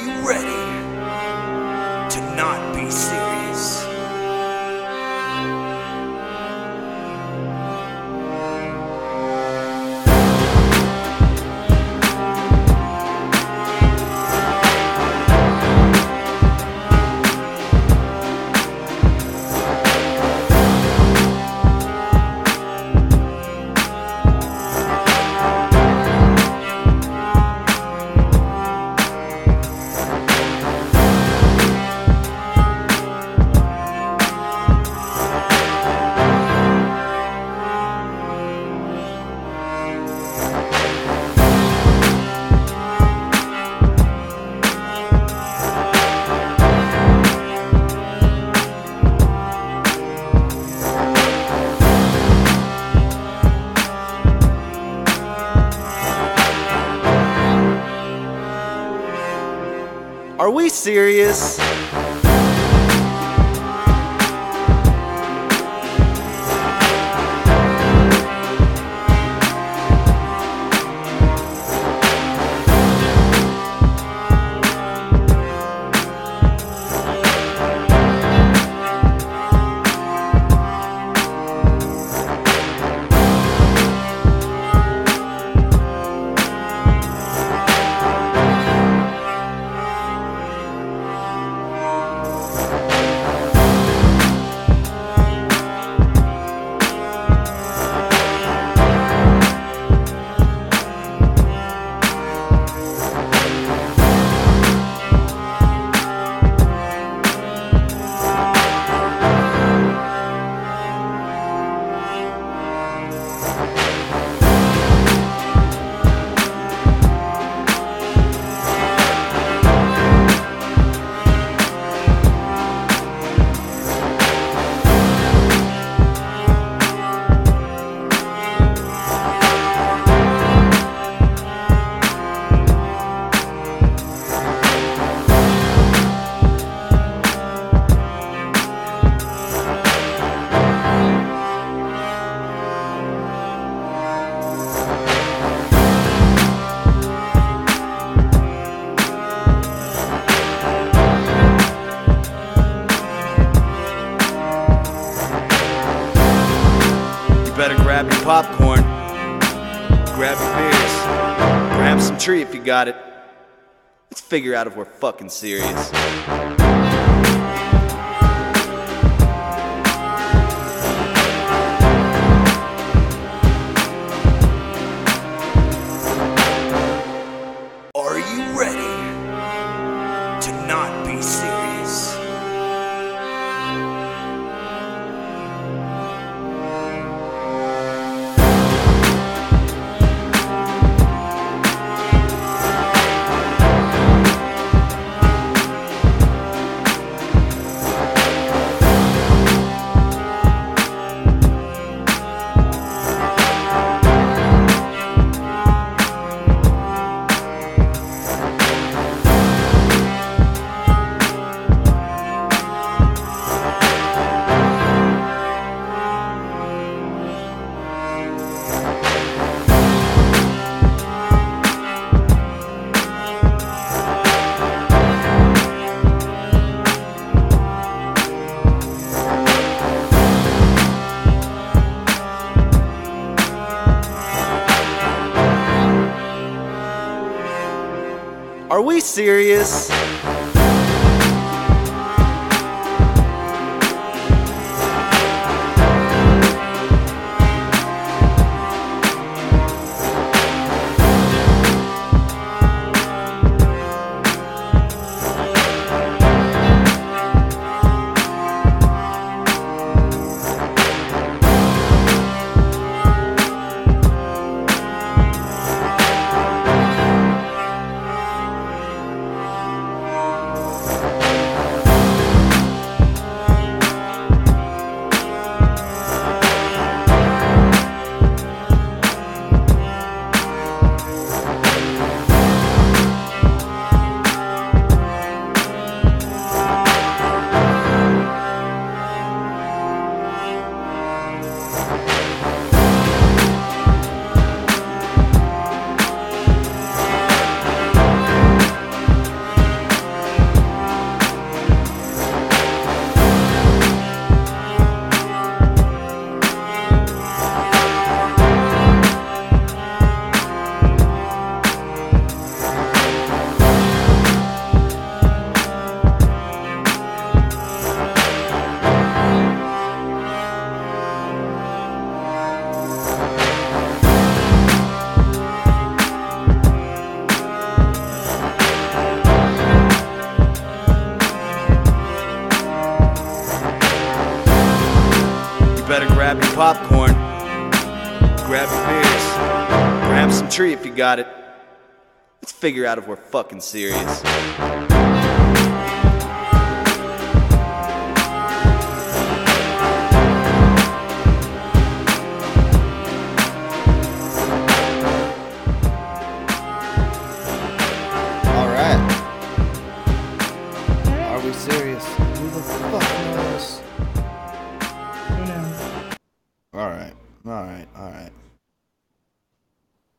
you ready to not be serious? Are we serious? Better grab your popcorn, grab your beers, grab some tree if you got it. Let's figure out if we're fucking serious. Are you ready to not be serious? Are we serious? popcorn, grab your beers, grab some tree if you got it. Let's figure out if we're fucking serious. Serious. Who the fuck knows? Who knows? Alright.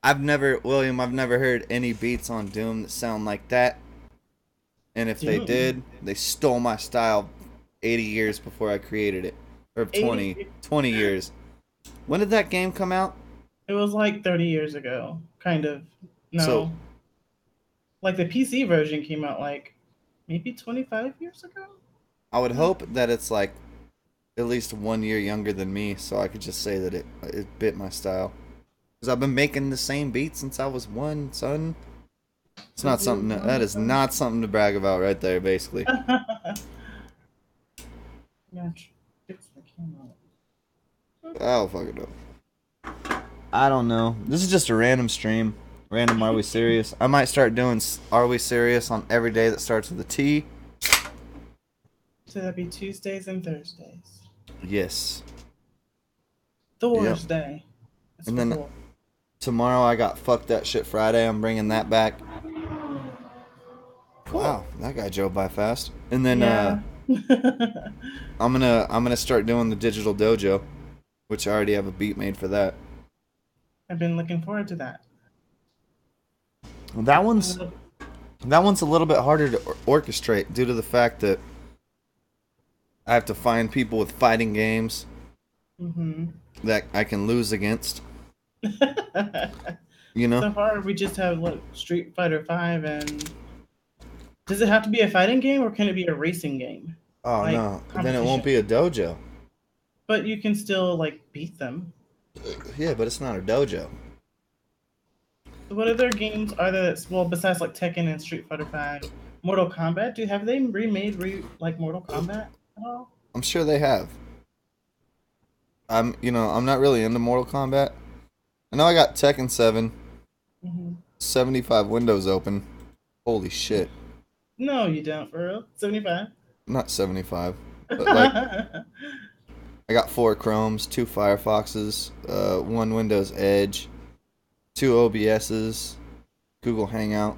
I've never heard any beats on Doom that sound like that. And if they Doom? did, they stole my style 80 years before I created it. Or 20 years. When did that game come out? It was like 30 years ago, kind of. No. So- Like the PC version came out like maybe 25 years ago? I would hope that it's like at least 1 year younger than me, so I could just say that it bit my style. Because I've been making the same beat since I was one, son. It's not something that is not something to brag about right there, basically. Yeah, fix the camera. Oh, fuck it up. I don't know. This is just a random stream. Random Are We Serious? I might start doing Are We Serious on every day that starts with a T. So that'd be Tuesdays and Thursdays. Yes. Thursday. That's And then cool. tomorrow I got Fuck That Shit Friday. I'm bringing that back. Cool. Wow, that guy drove by fast. And then Yeah. I'm gonna start doing the Digital Dojo, which I already have a beat made for that. I've been looking forward to that. That one's a little bit harder to orchestrate due to the fact that I have to find people with fighting games that I can lose against. You know? So far, we just have like Street Fighter V, and does it have to be a fighting game or can it be a racing game? Oh like, no, then it won't be a dojo. But you can still like beat them. Yeah, but it's not a dojo. What other games are there that's, well, besides like Tekken and Street Fighter V, Mortal Kombat? Have they remade like Mortal Kombat at all? I'm sure they have. I'm not really into Mortal Kombat. I know I got Tekken 7, 75 windows open. Holy shit. No, you don't, for real. 75. Not 75, but like I got 4 Chromes, 2 Firefoxes, 1 Windows Edge, 2 OBSs, Google Hangout,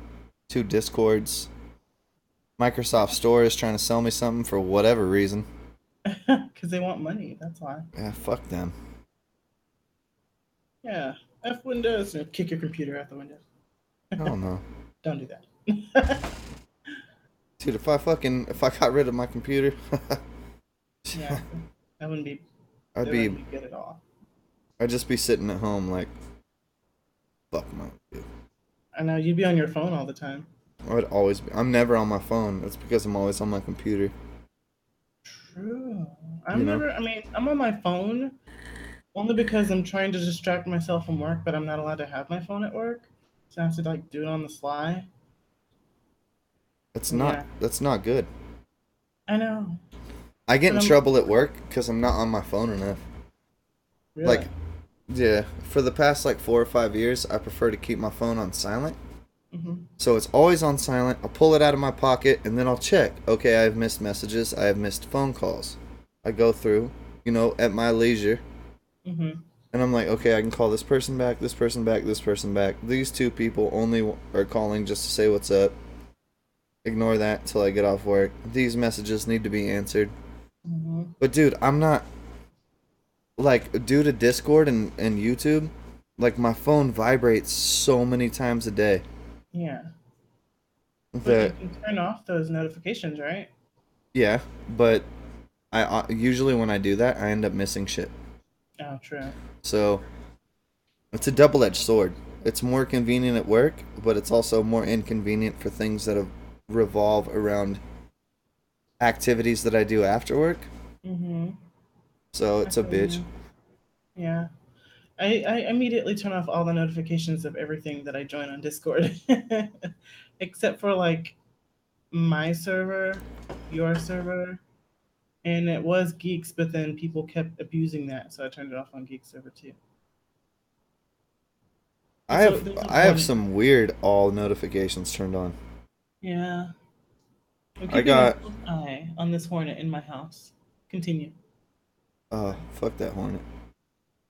2 Discords. Microsoft Store is trying to sell me something for whatever reason. Because they want money, that's why. Yeah, fuck them. Yeah. F Windows and kick your computer out the window. I don't know. Don't do that. Dude, if I got rid of my computer, Yeah. That wouldn't be I'd be good at all. I'd just be sitting at home like, fuck my computer. I know, you'd be on your phone all the time. I would always be. I'm never on my phone. That's because I'm always on my computer. True. You know? I'm on my phone only because I'm trying to distract myself from work, but I'm not allowed to have my phone at work. So I have to like do it on the sly. That's Yeah. not good. I know. I get in But I'm- trouble at work because I'm not on my phone enough. Really. Like, yeah, for the past like 4 or 5 years, I prefer to keep my phone on silent. So it's always on silent. I'll pull it out of my pocket and then I'll check. Okay, I have missed messages. I have missed phone calls. I go through, at my leisure. And I'm like, okay, I can call this person back, this person back, this person back. These 2 people only are calling just to say what's up. Ignore that until I get off work. These messages need to be answered. But dude, I'm not, like, due to Discord and YouTube, like, my phone vibrates so many times a day Yeah. But that, you can turn off those notifications, right? yeah, but I usually when I do that, I end up missing shit. Oh, true. So it's a double-edged sword. It's more convenient at work, but it's also more inconvenient for things that revolve around activities that I do after work. So it's a bitch. Yeah. I immediately turn off all the notifications of everything that I join on Discord. Except for like my server, your server, and it was Geeks, but then people kept abusing that, so I turned it off on Geek server too. I So have there's a I have warning. some weird all notifications turned on. Yeah, I'm I keeping a got close eye on this hornet in my house. Continue. fuck that Hornet.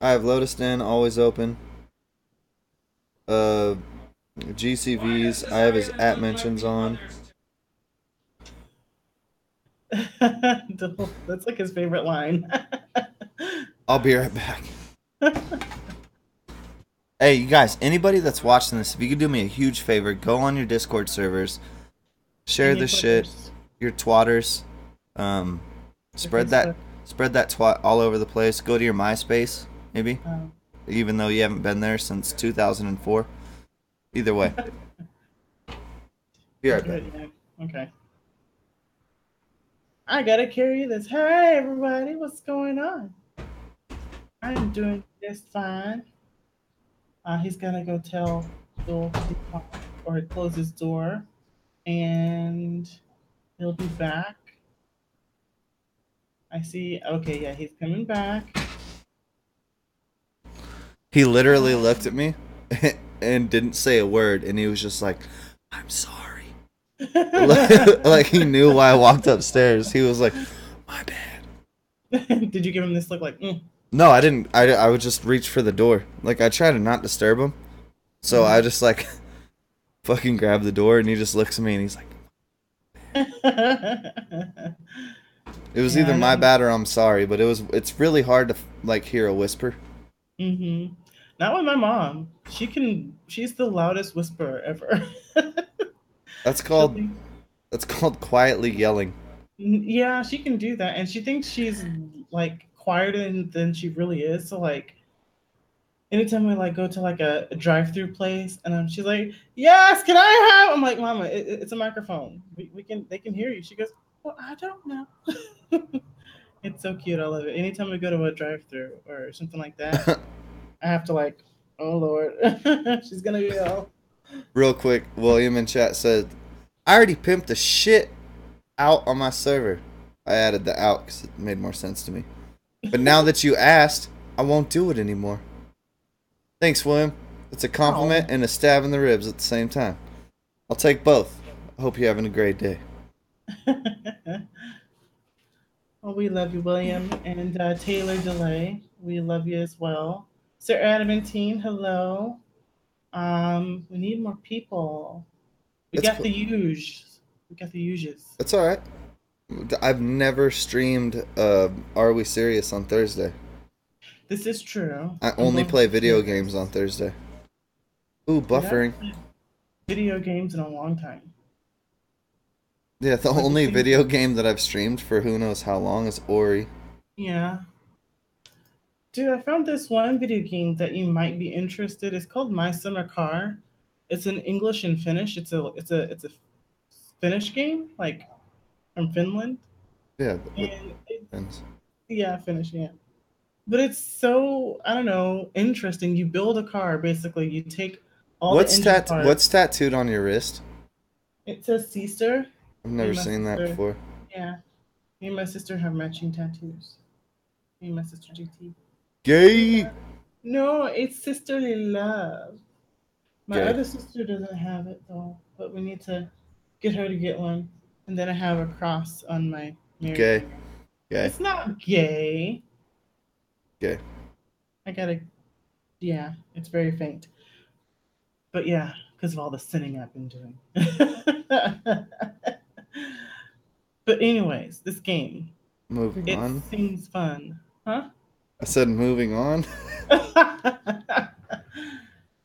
I have Lotus Den always open. Uh, GCVs. I have his at mentions on. That's like his favorite line. I'll be right back. Hey, you guys, anybody that's watching this, if you could do me a huge favor, go on your Discord servers, share Any the shit, players? your twatters, um, spread that Facebook. spread that twat all over the place. Go to your MySpace, maybe, Um, even though you haven't been there since 2004. Either way, be right back. good, yeah. Okay. I gotta carry this. Hey, everybody, what's going on? I'm doing just fine. He's gonna go tell Joel to be quiet or close his door, and he'll be back. I see. Okay, yeah, he's coming back. He literally looked at me and didn't say a word, and he was just like, "I'm sorry." Like he knew why I walked upstairs. He was like, "My bad." Did you give him this look like? No, I didn't. I would just reach for the door. Like I try to not disturb him. So I just like fucking grab the door, and he just looks at me and he's like, "It was Yeah, either I my know. bad or I'm sorry." But it's really hard to like hear a whisper. Not with my mom. She's the loudest whisperer ever. That's She'll called think, that's called quietly yelling. yeah, she can do that, and she thinks she's like quieter than she really is. So like, anytime we like go to like a drive-through place, and she's like, "Yes, can I have?" I'm like, "Mama, it's a microphone. They can hear you." She goes, "Well, I don't know." It's so cute. I love it. Anytime we go to a drive-through or something like that, I have to like, oh Lord, she's gonna yell. Real quick, William in chat said, "I already pimped the shit out on my server." I added the out because it made more sense to me. But now that you asked, I won't do it anymore. Thanks, William. It's a compliment Oh. and a stab in the ribs at the same time. I'll take both. I hope you're having a great day. Well, we love you, William, and Taylor Delay. We love you as well. Sir Adamantine, hello. We need more people. We It's got cool. the huge. We got the huges. It's all right. I've never streamed Are We Serious on Thursday. This is true. I I'm only going play to video share games on this. Thursday. Ooh, We haven't buffering. played video games in a long time. Yeah, the Like only we video game that I've streamed for who knows how long is Ori. yeah. Dude, I found this one video game that you might be interested. It's called My Summer Car. It's in English and Finnish. It's a Finnish game, like from Finland. Yeah, with And it, friends. yeah, Finnish, yeah. But it's so, I don't know, interesting. You build a car basically. You take all the engine What's parts. tattooed on your wrist? It says sister. I've Me never and my seen that sister. before. Yeah. Me and my sister have matching tattoos. Me and my sister GT. Gay. Yeah. No, it's sisterly love. My Gay. other sister doesn't have it though, but we need to get her to get one. And then I have a cross on my married Gay. finger. Gay. It's not gay. Gay. I gotta, yeah, it's very faint. But yeah, because of all the sinning I've been doing. But anyways, this game, Moving it on. seems fun, huh? I said moving on.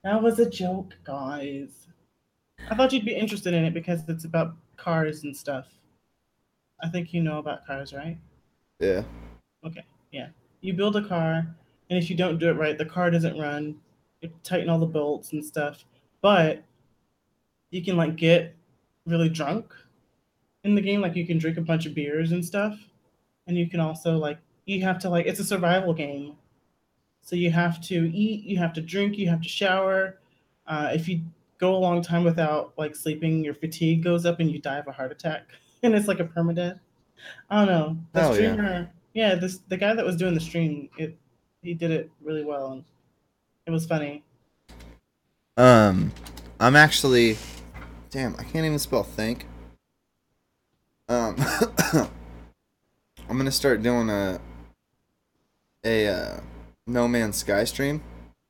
That was a joke, guys. I thought you'd be interested in it because it's about cars and stuff. I think you know about cars, right? Yeah. Okay, yeah. You build a car, and if you don't do it right, the car doesn't run. You tighten all the bolts and stuff. But you can like get really drunk in the game. Like you can drink a bunch of beers and stuff. And you can also like you have to like it's a survival game. So you have to eat, you have to drink, you have to shower. If you go a long time without like sleeping, your fatigue goes up and you die of a heart attack. And it's like a permadeath. I don't know. The Hell yeah. streamer, yeah, the guy that was doing the stream, he did it really well, and it was funny. I'm actually, damn, I can't even spell think. I'm gonna start doing a No Man's Sky stream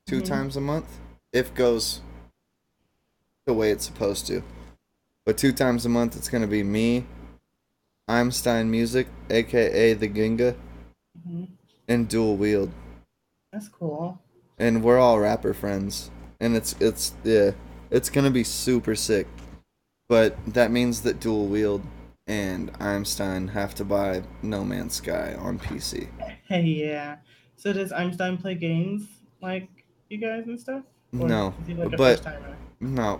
2 times a month, if goes the way it's supposed to. But 2 times a month, it's gonna be me, Einstein Music, aka the Ginga, and Dual Wield, That's cool. and we're all rapper friends, and it's gonna be super sick. But that means that Dual Wield and Einstein have to buy No Man's Sky on PC. Hey, yeah. So does Einstein play games like you guys and stuff? Or No, is he like a but first timer?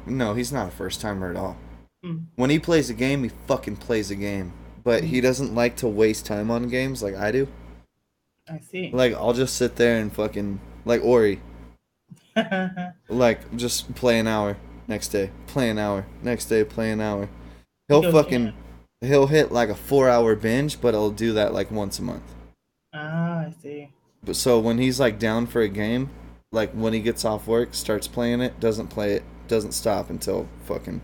no, he's not a first timer at all. Hmm. When he plays a game, he fucking plays a game. But he doesn't like to waste time on games like I do. I see. Like, I'll just sit there and fucking, like Ori, like, just play an hour, next day, play an hour, next day, play an hour. He'll hit like a 4-hour binge, but he'll do that like once a month. Ah, I see. But so when he's like down for a game, like when he gets off work, starts playing it, doesn't play it, doesn't stop until fucking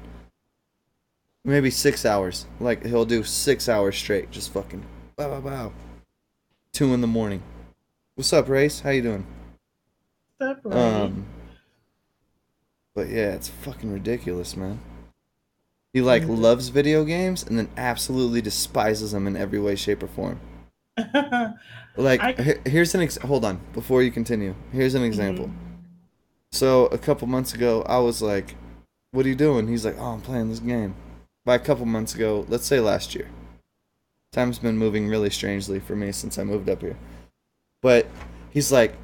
maybe 6 hours. Like he'll do 6 hours straight, just fucking bow bow bow. 2 in the morning. What's up, Race? How you doing? Separate. But yeah, it's fucking ridiculous, man. He like loves video games and then absolutely despises them in every way, shape, or form. Like, here's an hold on, before you continue. Here's an example. So a couple months ago, I was like, "What are you doing?" He's like, "Oh, I'm playing this game." By a couple months ago, let's say last year. Time's been moving really strangely for me since I moved up here. But he's like,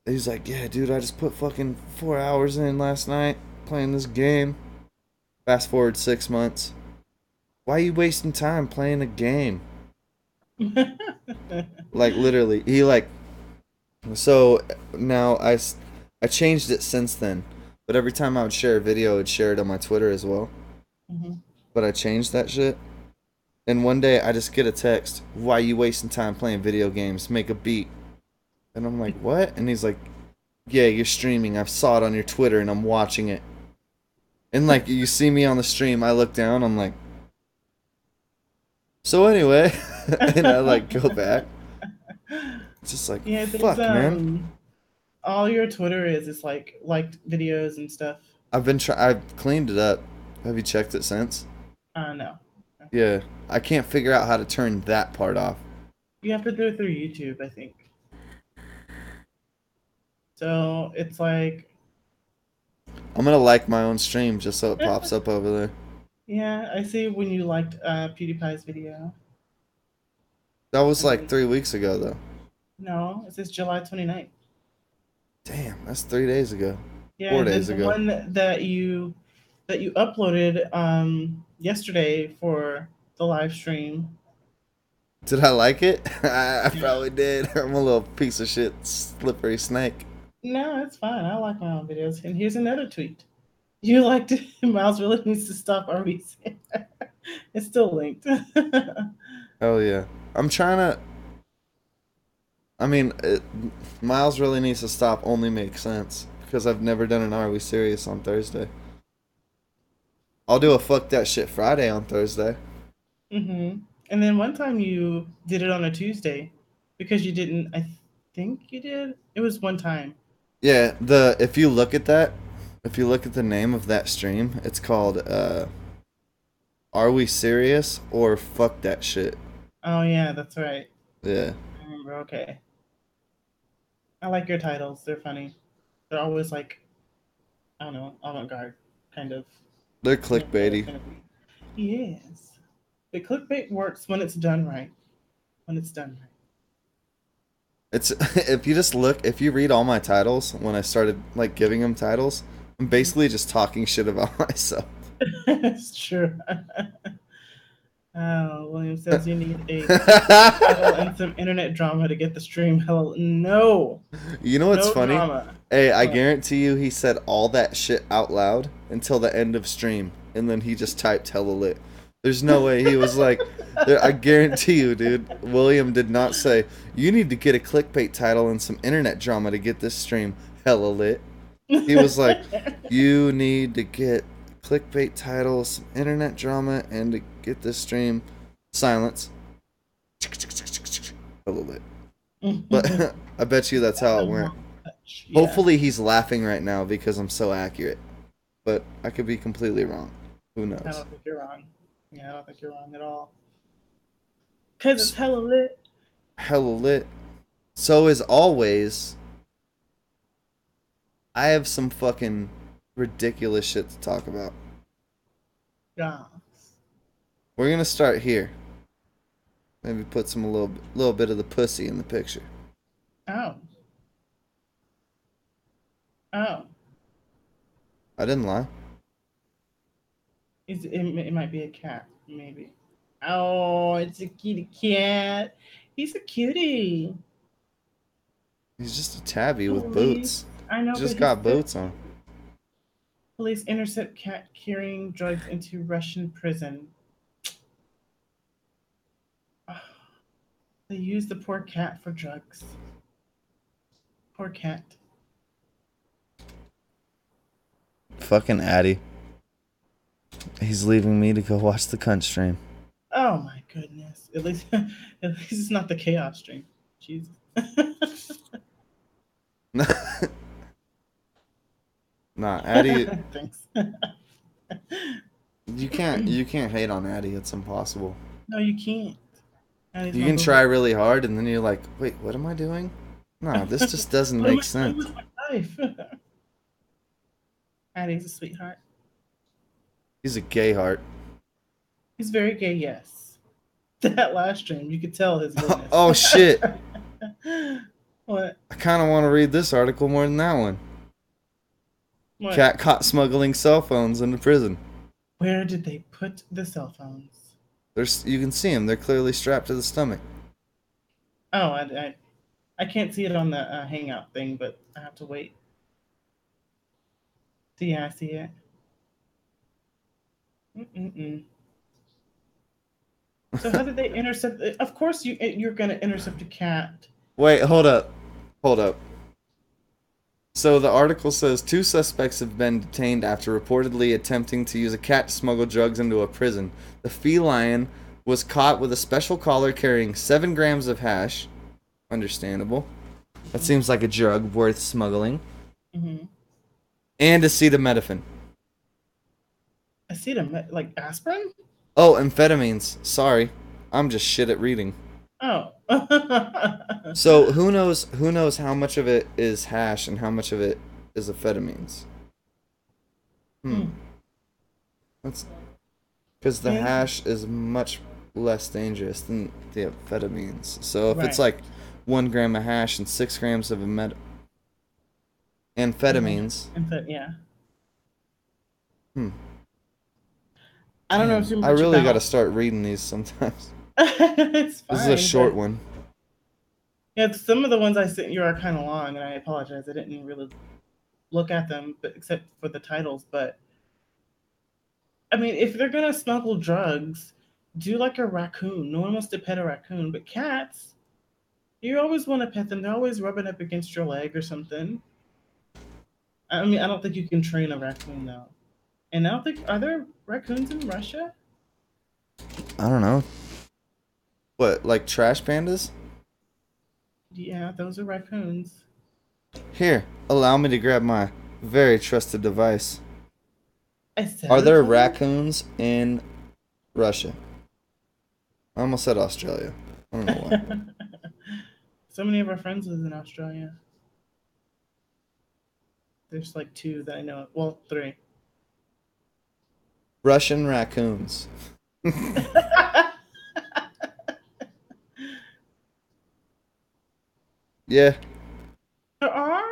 "Yeah, dude, I just put fucking 4 hours in last night playing this game." Fast forward 6 months. Why are you wasting time playing a game? Like literally, he like. So now I changed it since then, but every time I would share a video, I'd share it on my Twitter as well. But I changed that shit. And one day I just get a text, "Why are you wasting time playing video games? Make a beat." And I'm like, "What?" And he's like, "Yeah, you're streaming. I saw it on your Twitter and I'm watching it." And like you see me on the stream, I look down, I'm like, "So anyway," and I like go back. It's just like, Yeah, fuck, man. All your Twitter is like liked videos and stuff. I've cleaned it up. Have you checked it since? No. Yeah, I can't figure out how to turn that part off. You have to do it through YouTube, I think. So it's like, I'm gonna like my own stream just so it pops up over there. yeah, I see when you liked PewDiePie's video. That was like 3 weeks ago, though. No, it says July 29th. Damn, that's 3 days ago. Yeah, 4 and then days the ago. one that you uploaded yesterday for the live stream. Did I like it? I probably did. I'm a little piece of shit, slippery snake. No, it's fine. I like my own videos. And here's another tweet. You liked it. Miles really needs to stop RBC. It's still linked. Hell yeah. I'm trying to. I mean, Miles really needs to stop only makes sense. Because I've never done an Are We Serious on Thursday. I'll do a Fuck That Shit Friday on Thursday. And then one time you did it on a Tuesday because you didn't. I think you did. It was one time. Yeah, if you look at that, if you look at the name of that stream, it's called Are We Serious or Fuck That Shit. Oh yeah, that's right. Yeah. I remember. Okay. I like your titles. They're funny. They're always like, I don't know, avant-garde kind of. They're clickbaity. Yes. But clickbait works when it's done right. When it's done right. It's if you read all my titles when I started like giving them titles, I'm basically just talking shit about myself. It's true. Oh, William says you need a title and some internet drama to get the stream. Hello, no. You know what's No funny? drama. Hey, I guarantee you, he said all that shit out loud until the end of stream, and then he just typed "hella lit." There's no way he was like, I guarantee you, dude. William did not say, you need to get a clickbait title and some internet drama to get this stream hella lit. He was like, you need to get clickbait titles, some internet drama, and to get this stream silence. Hella lit. But I bet you that's how it went. Yeah. Hopefully he's laughing right now because I'm so accurate. But I could be completely wrong. Who I knows? don't think you're wrong. Yeah, I don't think you're wrong at all. Because it's hella lit. Hella lit. So as always, I have some fucking ridiculous shit to talk about. Yeah. We're gonna start here. Maybe put some little bit of the pussy in the picture. Oh. Oh. I didn't lie. It might be a cat, maybe. Oh, it's a kitty cat. He's a cutie. He's just a tabby with Police- boots. I know. Just but got he's- boots on. Police intercept cat carrying drugs into Russian prison. They use the poor cat for drugs. Poor cat. Fucking Addy. He's leaving me to go watch the cunt stream. Oh my goodness. At least it's not the chaos stream. Jesus. Nah, Addy. Thanks. You can't hate on Addy. It's impossible. No, you can't. That is You my can boo-boo. try really hard, and then you're like, wait, what am I doing? No, this just doesn't What am make I doing sense. with my life? Addie's a sweetheart. He's a gay heart. He's very gay, yes. That last stream, you could tell his goodness. Oh shit! What? I kind of want to read this article more than that one. What? Cat caught smuggling cell phones into prison. Where did they put the cell phones? You can see them. They're clearly strapped to the stomach. Oh, I can't see it on the Hangout thing, but I have to wait. See, I see it. Mm-mm-mm. So how did they intercept? Of course, you're gonna intercept a cat. Wait, hold up. So the article says 2 suspects have been detained after reportedly attempting to use a cat to smuggle drugs into a prison. The feline was caught with a special collar carrying 7 grams of hash. Understandable. That seems like a drug worth smuggling. Mm-hmm. And acetaminophen. Like aspirin? Oh, amphetamines. Sorry. I'm just shit at reading. Oh. So who knows how much of it is hash and how much of it is amphetamines? That's because the Yeah. hash is much less dangerous than the amphetamines. So if it's Right. like 1 gram of hash and 6 grams of amphetamines, Yeah. Hmm. I don't know too much I really about... got to start reading these sometimes. It's fine. This is a short but- one. Yeah, some of the ones I sent you are kind of long, and I apologize. I didn't really look at them, but except for the titles. But I mean, if they're gonna smuggle drugs, do like a raccoon. No one wants to pet a raccoon, but cats, you always want to pet them. They're always rubbing up against your leg or something. I mean, I don't think you can train a raccoon though. And I don't think, are there raccoons in Russia? I don't know. What, like trash pandas? Yeah, those are raccoons. Here, allow me to grab my very trusted device. A cell Are there phone? raccoons in Russia? I almost said Australia. I don't know why. So many of our friends live in Australia. There's like 2 that I know of. Well, 3. Russian raccoons. Yeah, There are?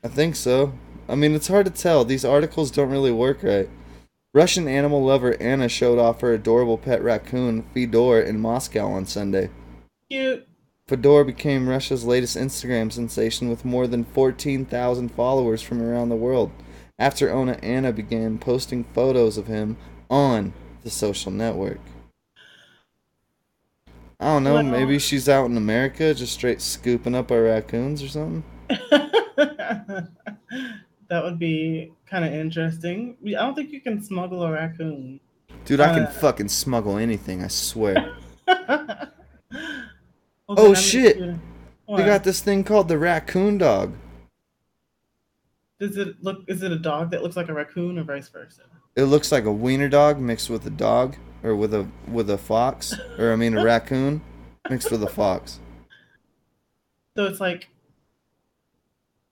I think so. I mean, it's hard to tell. These articles don't really work right. Russian animal lover Anna showed off her adorable pet raccoon, Fedor, in Moscow on Sunday. Cute. Fedor became Russia's latest Instagram sensation with more than 14,000 followers from around the world after owner Anna began posting photos of him on the social network. I don't know. Well, Maybe she's out in America, just straight scooping up our raccoons or something. that would be kind of interesting. I don't think you can smuggle a raccoon. Dude, I can fucking smuggle anything. I swear. Well, Oh then I'm shit! gonna- They got What? this thing called the raccoon dog. Does it look? Is it a dog that looks like a raccoon, or vice versa? It looks like a wiener dog mixed with a dog, or with a fox, or I mean a raccoon mixed with a fox. So it's like,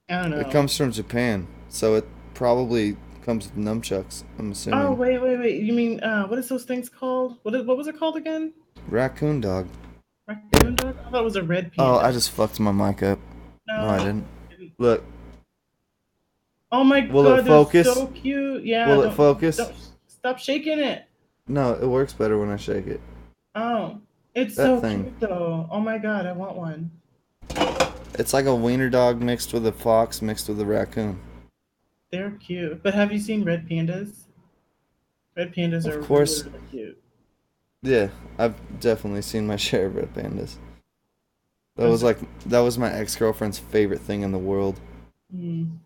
I don't know. It comes from Japan, so it probably comes with nunchucks. I'm assuming. Oh wait! You mean what is those things called? What was it called again? Raccoon dog. Raccoon dog? I thought it was a red Oh, panda. I just fucked my mic up. No, I didn't. Look, Oh my Will god, it they're focus? so cute. Yeah. will it focus? Don't stop shaking it. No, it works better when I shake it. Oh, it's That so thing. cute though. Oh my god, I want one. It's like a wiener dog mixed with a fox mixed with a raccoon. They're cute. But have you seen red pandas? Red pandas Of are course. really cute. Yeah, I've definitely seen my share of red pandas. That was my ex-girlfriend's favorite thing in the world. Mm.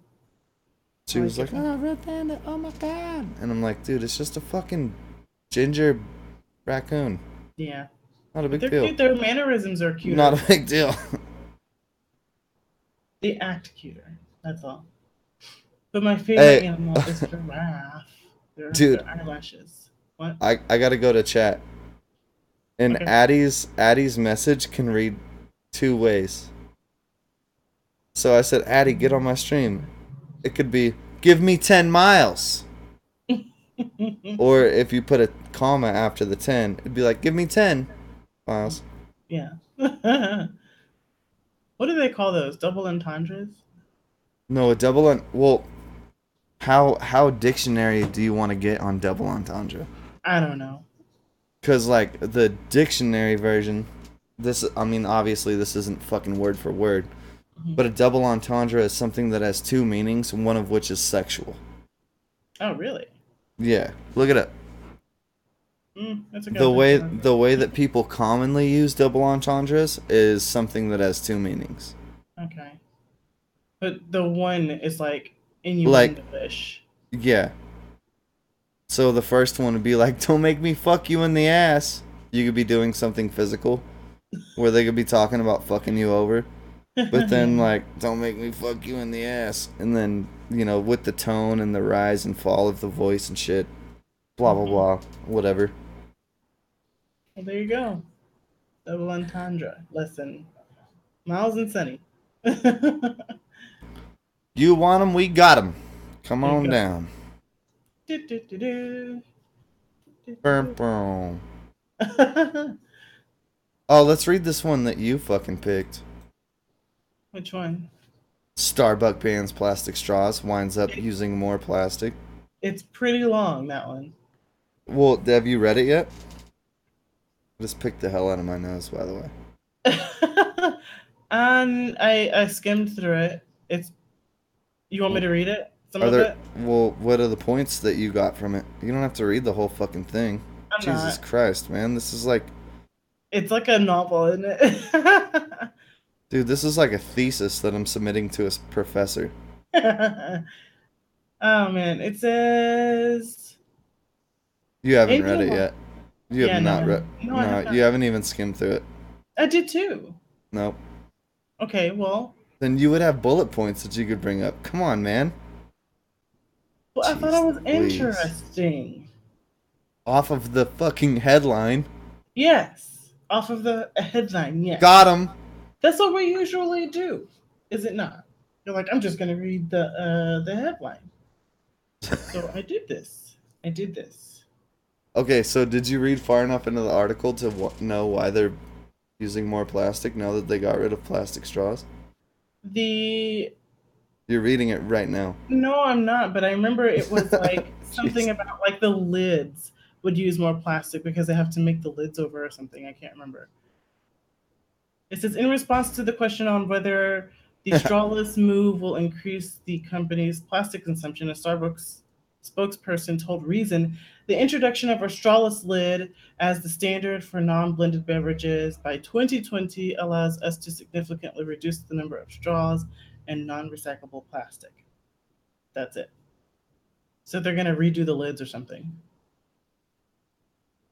She was like, "Oh, red panda! Oh my god!" And I'm like, "Dude, it's just a fucking ginger raccoon. Yeah. Not a big They're deal. cute. Their mannerisms are cute. Not a big deal." They act cuter. That's all. But my favorite Hey. animal is giraffe. Dude. Their eyelashes. What? I gotta go to chat. And Okay. Addie's message can read two ways. So I said, "Addie, get on my stream." It could be, "Give me 10 miles." Or if you put a comma after the 10, it'd be like, "Give me 10 miles." Yeah. What do they call those? Double entendres? No, a double well, how dictionary do you want to get on double entendre? I don't know. Cuz like the dictionary version, I mean obviously this isn't fucking word for word, but a double entendre is something that has two meanings, one of which is sexual. Oh, really? Yeah, look it up. That's a good The way that people commonly use double entendres is something that has two meanings. Okay. But the one is like innuendo-ish. Yeah. So the first one would be like, "Don't make me fuck you in the ass." You could be doing something physical, where they could be talking about fucking you over. But then like, "Don't make me fuck you in the ass," and then with the tone and the rise and fall of the voice and shit, blah blah blah, whatever. Well, there you go. Double entendre lesson. Miles and Sunny. You want 'em, we got 'em. Come There you on go. down. Do-do-do-do. Boom, boom. Oh, let's read this one that you fucking picked. Which one? Starbucks bans plastic straws, winds up using more plastic. It's pretty long, that one. Well, have you read it yet? I just picked the hell out of my nose, by the way. And I skimmed through it. You want me to read it? Some Are of there? it? Well, what are the points that you got from it? You don't have to read the whole fucking thing. I'm Jesus not. Christ, man, this is like, It's like a novel, isn't it? dude, this is like a thesis that I'm submitting to a professor. Oh man, it says. You haven't Anything read it about- yet. You have Yeah, not no. read. No, I have you not. haven't even skimmed through it. I did too. Nope. Okay, well, Then you would have bullet points that you could bring up. Come on, man. I thought it was Jeez Louise. interesting. Off of the fucking headline. Yes, off of the headline. Yes, Got him. that's what we usually do, is it not? You're like, I'm just gonna read the headline. So I did this. Okay, so did you read far enough into the article to know why they're using more plastic now that they got rid of plastic straws? You're reading it right now. No, I'm not, but I remember it was like something about like the lids would use more plastic because they have to make the lids over or something. I can't remember. It says, in response to the question on whether the strawless move will increase the company's plastic consumption, a Starbucks spokesperson told Reason the introduction of a strawless lid as the standard for non-blended beverages by 2020 allows us to significantly reduce the number of straws and non-recyclable plastic. That's it. So they're going to redo the lids or something.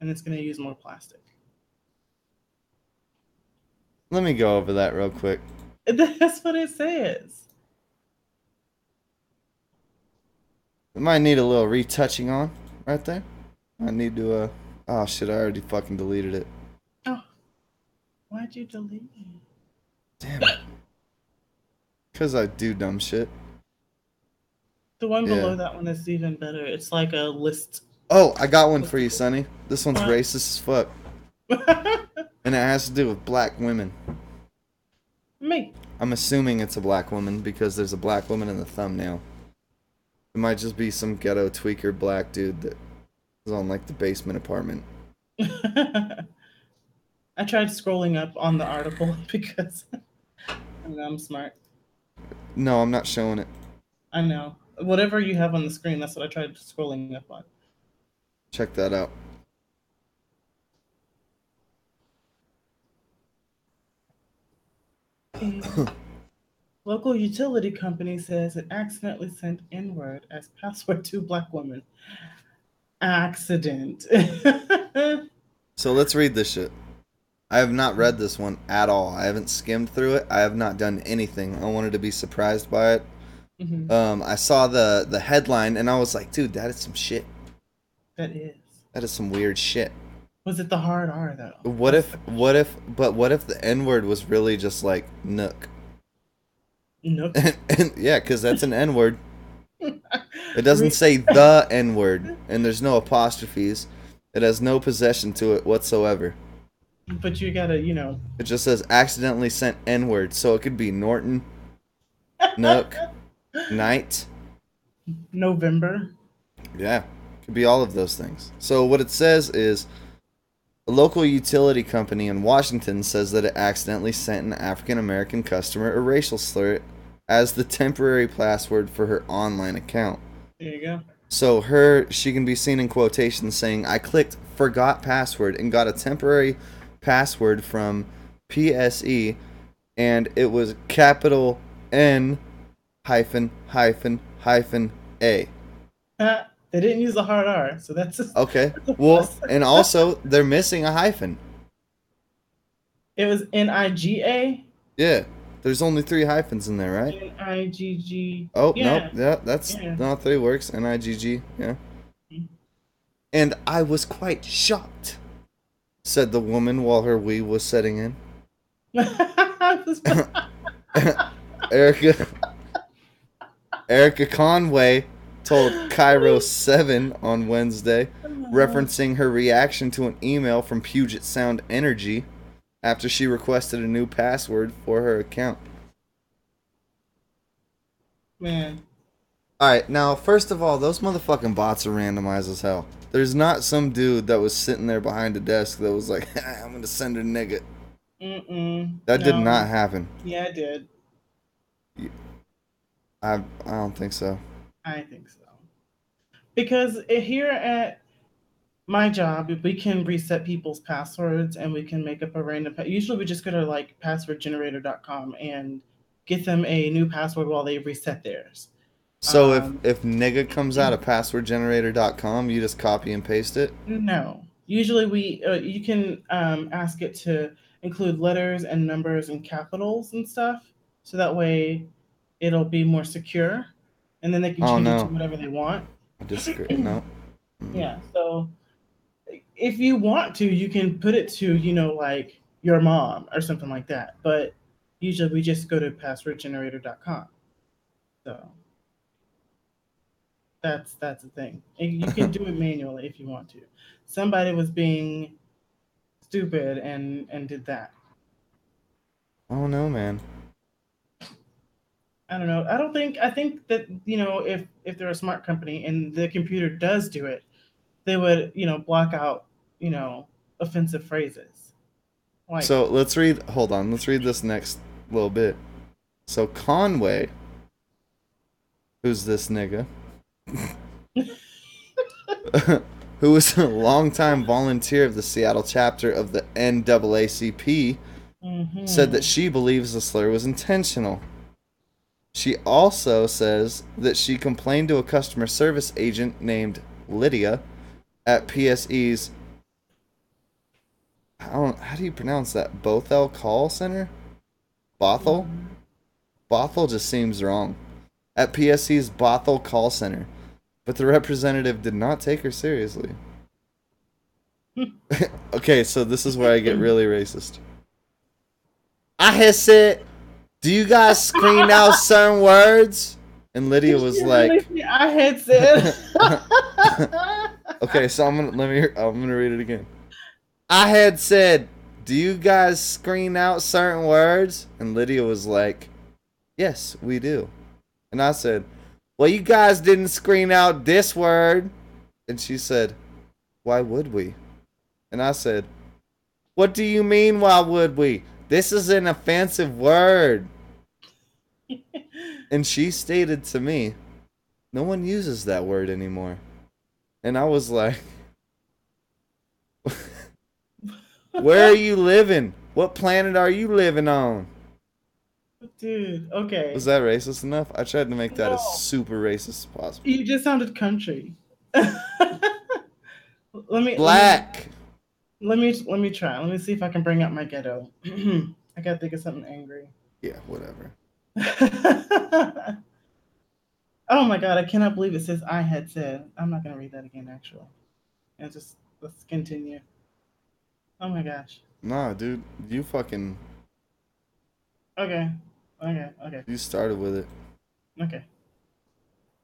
And it's going to use more plastic. Let me go over that real quick. That's what it says. It might need a little retouching on right there. I need to, oh shit, I already fucking deleted it. Oh, why'd you delete it? Damn it. Because I do dumb shit. The one Yeah. below that one is even better. It's like a list. Oh, I got one for you, Sonny. This one's What? racist as fuck. And it has to do with black women. Me. I'm assuming it's a black woman because there's a black woman in the thumbnail. It might just be some ghetto tweaker black dude that is on like the basement apartment. I tried scrolling up on the article because I'm smart. No, I'm not showing it. I know. Whatever you have on the screen, that's what I tried scrolling up on. Check that out. Local utility company says it accidentally sent N-word as password to black woman. Accident. So let's read this shit. I have not read this one at all. I haven't skimmed through it. I have not done anything. I wanted to be surprised by it. Mhm. I saw the headline and I was like, dude, that is some shit. That is. That is some weird shit. Was it the hard R though? What if the N-word was really just like Nook? Nope. And yeah, because that's an N-word. It doesn't say the N-word, and there's no apostrophes. It has no possession to it whatsoever. But you gotta, It just says accidentally sent N-word, so it could be Norton, Nook, Knight. November. Yeah, could be all of those things. So what it says is a local utility company in Washington says that it accidentally sent an African American customer a racial slur as the temporary password for her online account. There you go. So she can be seen in quotations saying, "I clicked forgot password and got a temporary password from PSE, and it was capital N hyphen hyphen hyphen A." They didn't use the hard R, so that's just, Okay. Well, and also they're missing a hyphen. it was NIGA. Yeah. There's only 3 hyphens in there, right? NIGG. Oh, yeah. nope. Yeah, that's Yeah. no 3 works. NIGG. Yeah. And I was quite shocked, said the woman while her weave was setting in. Erica Conway told Cairo 7 on Wednesday, referencing her reaction to an email from Puget Sound Energy after she requested a new password for her account. Man. Alright, now, first of all, those motherfucking bots are randomized as hell. There's not some dude that was sitting there behind a desk that was like, I'm gonna send a nigga. That did not happen. Yeah, it did. I don't think so. I think so. Because here at my job, we can reset people's passwords and we can make up a random. Usually, we just go to like passwordgenerator.com and get them a new password while they reset theirs. So if nigga comes out of passwordgenerator.com, you just copy and paste it? No. Usually, you can ask it to include letters and numbers and capitals and stuff, so that way it'll be more secure, and then they can change it to whatever they want. I disagree. No. Yeah. So if you want to, you can put it to, like your mom or something like that. But usually we just go to passwordgenerator.com. So that's the thing. And you can do it manually if you want to. Somebody was being stupid and did that. Oh no, man. I don't know. I think that, if they're a smart company and the computer does do it, they would, block out, offensive phrases. Like, So let's read this next little bit. So Conway, who's this nigga, who was a longtime volunteer of the Seattle chapter of the NAACP, said that she believes the slur was intentional. She also says that she complained to a customer service agent named Lydia at PSE's, how do you pronounce that? Bothell Call Center? Bothell? Bothell just seems wrong. At PSE's Bothell Call Center. But the representative did not take her seriously. Okay, so this is where I get really racist. I had said, do you guys screen out certain words? And Lydia was like, I had said. okay, so I'm gonna read it again. I had said, do you guys screen out certain words? And Lydia was like, yes, we do. And I said, well, you guys didn't screen out this word. And she said, why would we? And I said, what do you mean, why would we? This is an offensive word. And she stated to me, no one uses that word anymore. And I was like, where are you living? What planet are you living on? Dude, okay. Was that racist enough? I tried to make that No. as super racist as possible. You just sounded country. Black. Let me try. Let me see if I can bring out my ghetto. I gotta think of something angry. Yeah, whatever. Oh my god, I cannot believe it says I had said. I'm not gonna read that again actually. And just let's continue. Oh my gosh. Nah, dude, you fucking Okay. you started with it. Okay.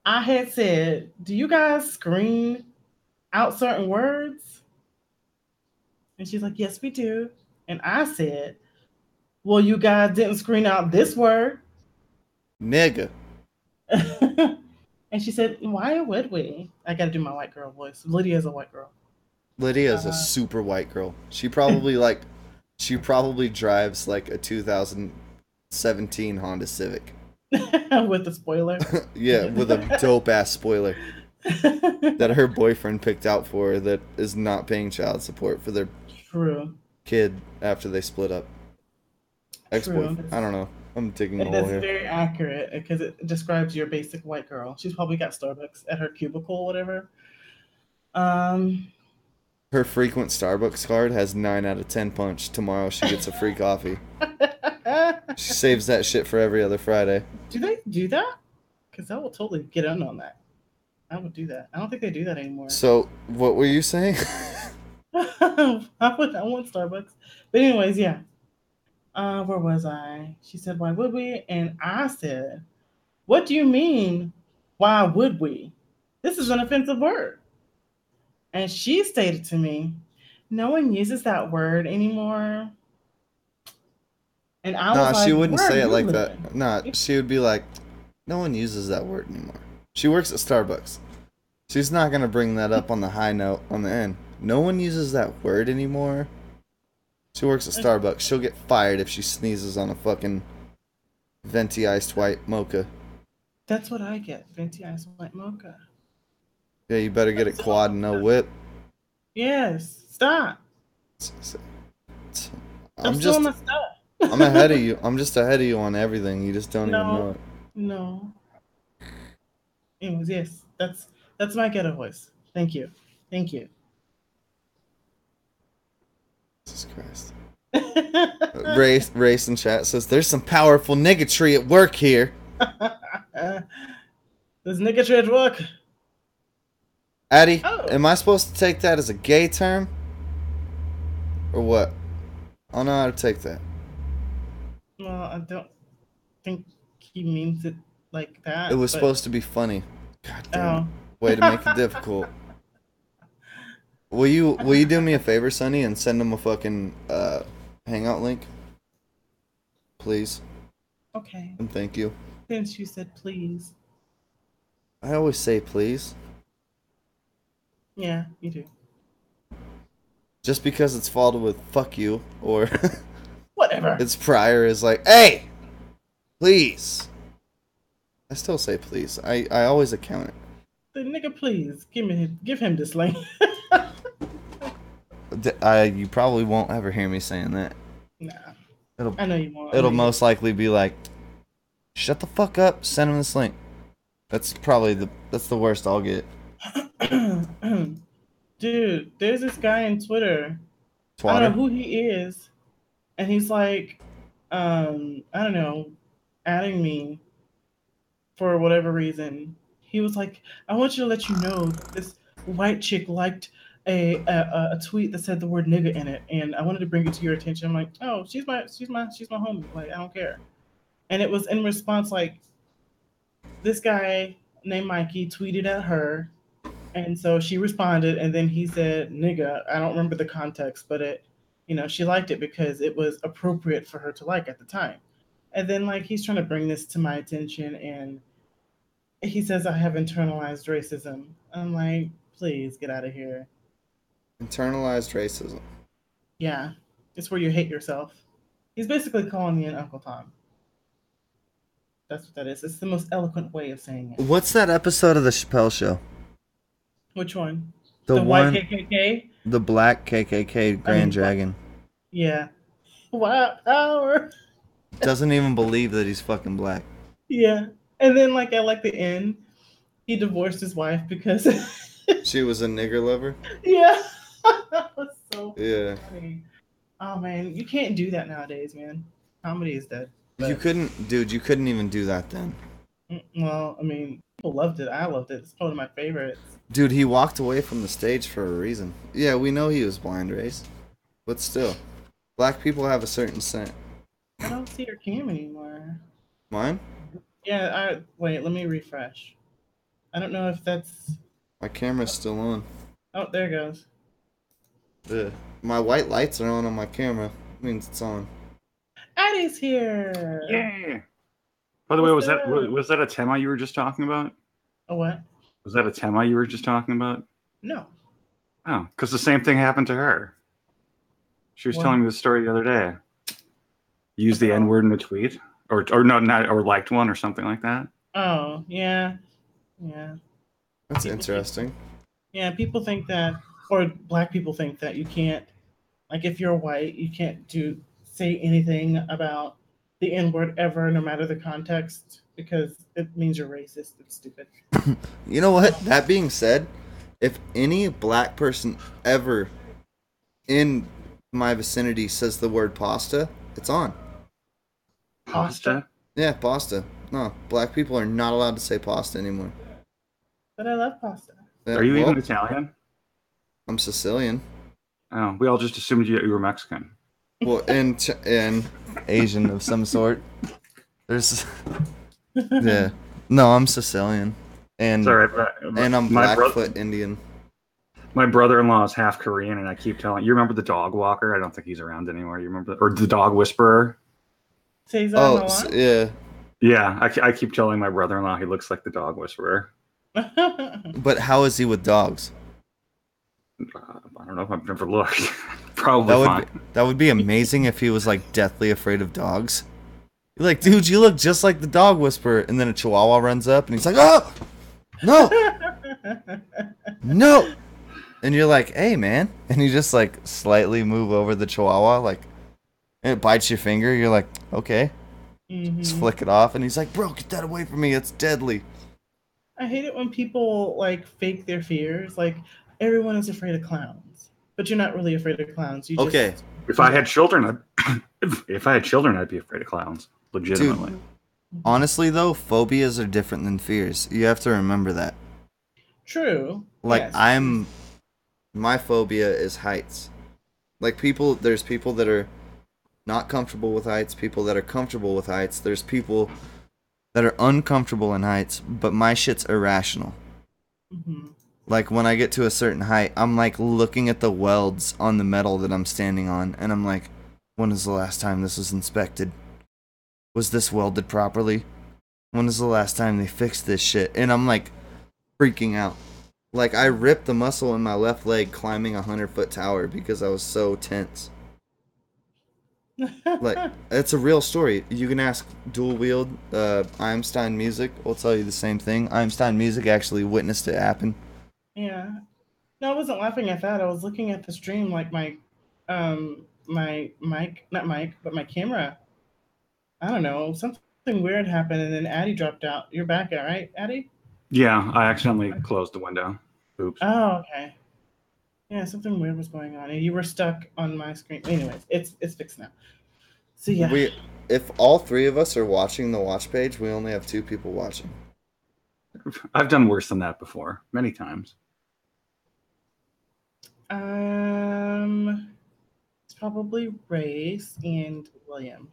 I had said, do you guys screen out certain words? And she's like, yes, we do. And I said, well, you guys didn't screen out this word. Nigga. And she said, why would we? I got to do my white girl voice. Lydia's a white girl. Lydia is a super white girl. She probably drives like a 2017 Honda Civic. With the spoiler. Yeah, with a dope ass spoiler that her boyfriend picked out for her that is not paying child support for their True. kid after they split up. Ex-boyfriend. I don't know. I'm digging a hole That's here. very accurate because it describes your basic white girl. She's probably got Starbucks at her cubicle, whatever. Her frequent Starbucks card has 9 out of 10 punch. Tomorrow she gets a free coffee. She saves that shit for every other Friday. Do they do that? Because I will totally get in on that. I would do that. I don't think they do that anymore. So, what were you saying? I want Starbucks. But anyways, yeah. Where was I? She said, why would we? And I said, what do you mean, why would we? This is an offensive word. And she stated to me, no one uses that word anymore. And I was like, she wouldn't where say are it you like living? that. Nah, she would be like, no one uses that word anymore. She works at Starbucks. She's not going to bring that up on the high note on the end. No one uses that word anymore. She works at Starbucks. She'll get fired if she sneezes on a fucking venti iced white mocha. That's what I get. Venti iced white mocha. Yeah, you better get it quad and no whip. Yes. Stop. I'm still on my stuff. I'm ahead of you. I'm just ahead of you on everything. You just don't even know it. No. Anyways, yes. That's my ghetto voice. Thank you. Thank you. Jesus Christ. Race in chat says there's some powerful niggatry at work here. There's niggatry at work. Addie, Oh. am I supposed to take that as a gay term? Or what? I don't know how to take that. Well, I don't think he means it like that. It was but- supposed to be funny. God damn it. Oh. Way to make it difficult. Will you do me a favor, Sonny, and send him a fucking hangout link? Please. Okay. And thank you. Since you said please. I always say please. Yeah, you do. Just because it's followed with fuck you or Whatever. its prior is like, hey, please. I still say please. I always account it. The nigga, please give him this link. You probably won't ever hear me saying that. Nah, It'll I know you won't. it'll most likely be like, shut the fuck up, send him this link. That's probably the worst I'll get. Dude, there's this guy on Twitter. I Twatter. don't know who he is, and he's like, I don't know, adding me for whatever reason. He was like, I want you to let you know this white chick liked a tweet that said the word nigga in it, and I wanted to bring it to your attention. I'm like, oh, she's my homie. Like, I don't care. And it was in response, like, this guy named Mikey tweeted at her, and so she responded, and then he said nigga. I don't remember the context, but it, she liked it because it was appropriate for her to like at the time. And then, like, he's trying to bring this to my attention, and he says I have internalized racism. I'm like, please get out of here. Internalized racism. Yeah, it's where you hate yourself. He's basically calling me an Uncle Tom. That's what that is. It's the most eloquent way of saying it. What's that episode of the Chappelle Show? Which one? The white one, KKK? the black KKK Grand Dragon. Yeah. Wow, power. Doesn't even believe that he's fucking black. Yeah. And then, like, at like the end, he divorced his wife because She was a nigger lover. yeah. That was so Yeah. funny. Oh man, you can't do that nowadays, man. Comedy is dead. You couldn't even do that then. Well, I mean, people loved it. I loved it. It's one of my favorites. Dude, he walked away from the stage for a reason. Yeah, we know he was blind race, but still, black people have a certain scent. I don't see your cam anymore. Mine? Yeah, wait, let me refresh. I don't know if that's... My camera's still on. Oh, there it goes. Yeah. My white lights are on my camera. It means it's on. Addie's here! Yeah. By the way, was that a Tema you were just talking about? A what? Was that a Tema you were just talking about? No. Oh, because the same thing happened to her. She was What? telling me the story the other day. Used the N-word in a tweet, or not, or liked one, or something like that. Oh, yeah. Yeah. That's interesting. Yeah, people think that, or black people think that you can't, like, if you're white, you can't say anything about the N-word ever, no matter the context, because it means you're racist. It's stupid. You know what? That being said, if any black person ever in my vicinity says the word pasta, it's on. Pasta? Yeah, pasta. No, black people are not allowed to say pasta anymore. But I love pasta. Yeah, Are you well, even Italian? I'm Sicilian. Oh, we all just assumed you were Mexican. Well, and Asian of some sort. There's, yeah. No, I'm Sicilian, and Sorry, but I'm Blackfoot Indian. My brother-in-law is half Korean, and I keep telling you. Remember the dog walker? I don't think he's around anymore. You remember, or the dog whisperer? Cesar Oh, Millan? yeah. Yeah, I keep telling my brother-in-law he looks like the dog whisperer. But how is he with dogs? I don't know if I've never looked. Probably fine. That would be amazing if he was like deathly afraid of dogs. You're like, dude, you look just like the dog whisperer, and then a chihuahua runs up and he's like, oh, no, no, and you're like, hey, man, and you just like slightly move over the chihuahua, like, and it bites your finger. You're like, okay, just flick it off, and he's like, bro, get that away from me, it's deadly. I hate it when people like fake their fears. Like, everyone is afraid of clowns, but you're not really afraid of clowns. Okay. If I had children, if I had children, I'd be afraid of clowns. Legitimately. Dude, honestly, though, phobias are different than fears. You have to remember that. True. Like, Yes. my phobia is heights. Like, there's people that are not comfortable with heights, people that are comfortable with heights. There's people that are uncomfortable in heights, but my shit's irrational. Mm-hmm. Like, when I get to a certain height, I'm like looking at the welds on the metal that I'm standing on, and I'm like, when is the last time this was inspected? Was this welded properly? When is the last time they fixed this shit? And I'm like freaking out. Like, I ripped the muscle in my left leg climbing a 100-foot tower because I was so tense. Like, it's a real story. You can ask Dual Wield, Einstein Music will tell you the same thing. Einstein Music actually witnessed it happen. Yeah. No, I wasn't laughing at that. I was looking at the stream, like my mic, not mic, but my camera. I don't know, something weird happened, and then Addie dropped out. You're back, all right, Addie? Yeah, I accidentally closed the window. Oops. Oh, okay. Yeah, something weird was going on, and you were stuck on my screen. Anyways, it's fixed now. So yeah. If all three of us are watching the watch page, we only have 2 people watching. I've done worse than that before, many times. It's probably Race and William.